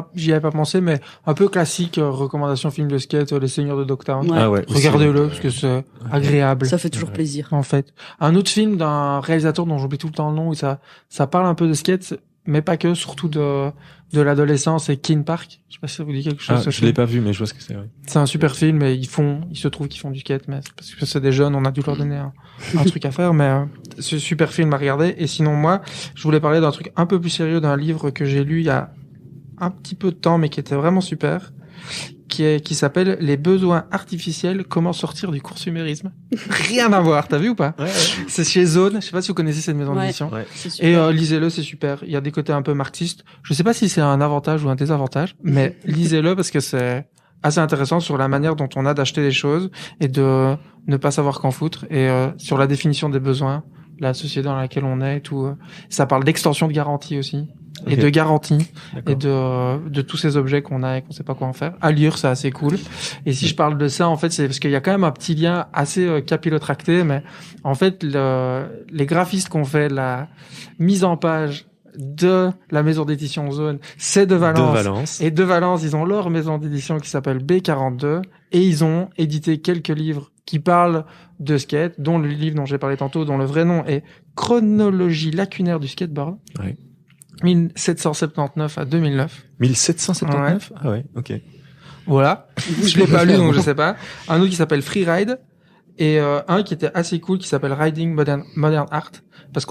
pas pensé, mais un peu classique, recommandation film de skate, Les Seigneurs de Dogtown. Ouais. Ah ouais. Regardez-le, parce que c'est agréable. Ça fait toujours plaisir. En fait. Un autre film d'un réalisateur dont j'oublie tout le temps le nom, où ça parle un peu de skate, mais pas que, surtout de l'adolescence, et Keene Park. Je sais pas si ça vous dit quelque chose. Je l'ai pas vu, mais je vois ce que c'est. Ouais. C'est un super film, et il se trouve qu'ils font du skate, mais parce que c'est des jeunes, on a dû leur donner un truc à faire, mais c'est un super film à regarder. Et sinon, moi, je voulais parler d'un truc un peu plus sérieux, d'un livre que j'ai lu il y a un petit peu de temps, mais qui était vraiment super, qui s'appelle Les besoins artificiels, comment sortir du consumérisme. Rien à voir, t'as vu ou pas? Ouais. C'est chez Zone, je sais pas si vous connaissez cette maison d'édition. Ouais. Et lisez-le, c'est super. Il y a des côtés un peu marxistes. Je sais pas si c'est un avantage ou un désavantage, mais lisez-le parce que c'est assez intéressant sur la manière dont on a d'acheter des choses et de ne pas savoir qu'en foutre, et sur la définition des besoins, la société dans laquelle on est et tout. Ça parle d'extension de garantie aussi. Okay. Et de garantie. D'accord. Et de tous ces objets qu'on a et qu'on sait pas quoi en faire. À lire, c'est assez cool. Et si je parle de ça, en fait, c'est parce qu'il y a quand même un petit lien assez capillotracté, mais en fait, les graphistes qu'on fait la mise en page de la maison d'édition Zone, c'est de Valence. Et de Valence, ils ont leur maison d'édition qui s'appelle B42, et ils ont édité quelques livres qui parlent de skate, dont le livre dont j'ai parlé tantôt, dont le vrai nom est Chronologie lacunaire du skateboard. Oui. 1779 à 2009. 1779? Ouais. Ah ouais, ok. Voilà. Je l'ai pas lu, donc je sais pas. Un autre qui s'appelle Freeride, et un qui était assez cool qui s'appelle Riding Modern Art, parce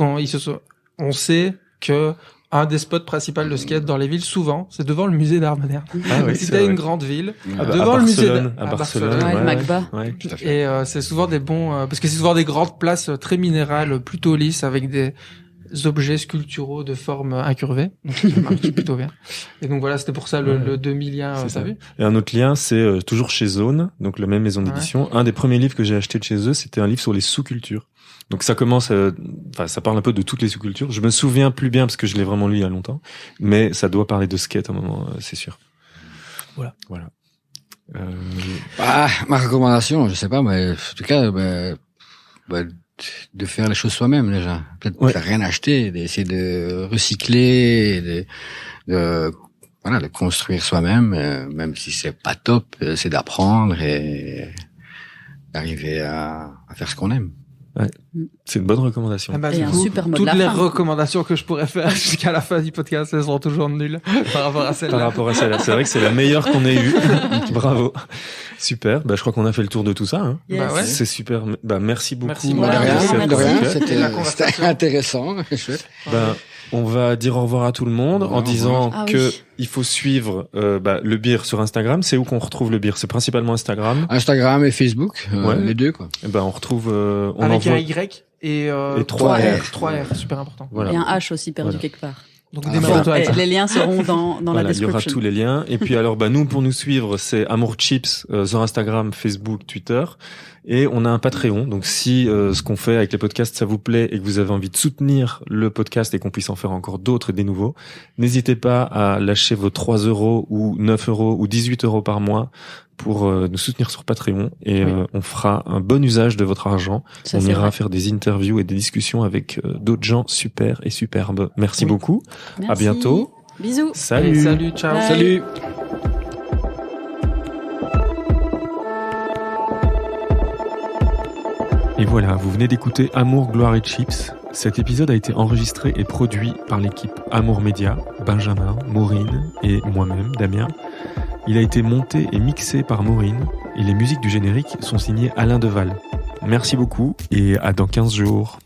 on sait que un des spots principaux de skate dans les villes, souvent, c'est devant le musée d'art moderne. Ah oui, si t'as une grande ville, devant le musée à Barcelone. Ouais, le Macba. Ouais, tout à fait. Et c'est souvent des bons, parce que c'est souvent des grandes places très minérales, plutôt lisses, avec des objets sculpturaux de forme incurvée, donc ça marche plutôt bien. Et donc voilà, c'était pour ça le demi-lien, t'as vu? Et un autre lien, c'est toujours chez Zone, donc la même maison d'édition. Un des premiers livres que j'ai acheté de chez eux, c'était un livre sur les sous-cultures. Donc ça commence, ça parle un peu de toutes les sous-cultures. Je me souviens plus bien parce que je l'ai vraiment lu il y a longtemps, mais ça doit parler de skate à un moment, c'est sûr. Voilà. Ma recommandation, je sais pas, mais en tout cas, de faire les choses soi-même déjà, peut-être rien acheter, d'essayer de recycler, de construire soi-même, même si c'est pas top, c'est d'apprendre et d'arriver à faire ce qu'on aime. Ouais. C'est une bonne recommandation. Et un super mot toutes de la les fin. recommandations que je pourrais faire jusqu'à la fin du podcast, elles seront toujours nulles par rapport à celle-là. C'est vrai que c'est la meilleure qu'on ait eue. Bravo. Super. Je crois qu'on a fait le tour de tout ça, hein. Yes. Ouais. C'est super. Merci beaucoup. Merci. De rien. C'était C'était intéressant. Chouette. On va dire au revoir à tout le monde en disant que il faut suivre le Beer sur Instagram. C'est où qu'on retrouve le Beer? C'est principalement Instagram. Instagram et Facebook, les deux quoi. On retrouve avec un Y et 3 R. 3R, super important. Voilà. Et un H aussi perdu quelque part. Donc les liens seront dans la description. Il y aura tous les liens. Et puis alors, nous, pour nous suivre, c'est Amour Chips sur Instagram, Facebook, Twitter. Et on a un Patreon. Donc si ce qu'on fait avec les podcasts, ça vous plaît et que vous avez envie de soutenir le podcast et qu'on puisse en faire encore d'autres et des nouveaux, n'hésitez pas à lâcher vos 3 € ou 9 € ou 18 € par mois pour nous soutenir sur Patreon. Et on fera un bon usage de votre argent. On ira faire des interviews et des discussions avec d'autres gens super et superbes. Merci beaucoup. Merci. À bientôt. Bisous. Salut. Salut, ciao. Bye. Salut. Et voilà, vous venez d'écouter Amour, Gloire et Chips. Cet épisode a été enregistré et produit par l'équipe Amour Média, Benjamin, Maureen et moi-même, Damien. Il a été monté et mixé par Maureen et les musiques du générique sont signées Alain Deval. Merci beaucoup et à dans 15 jours.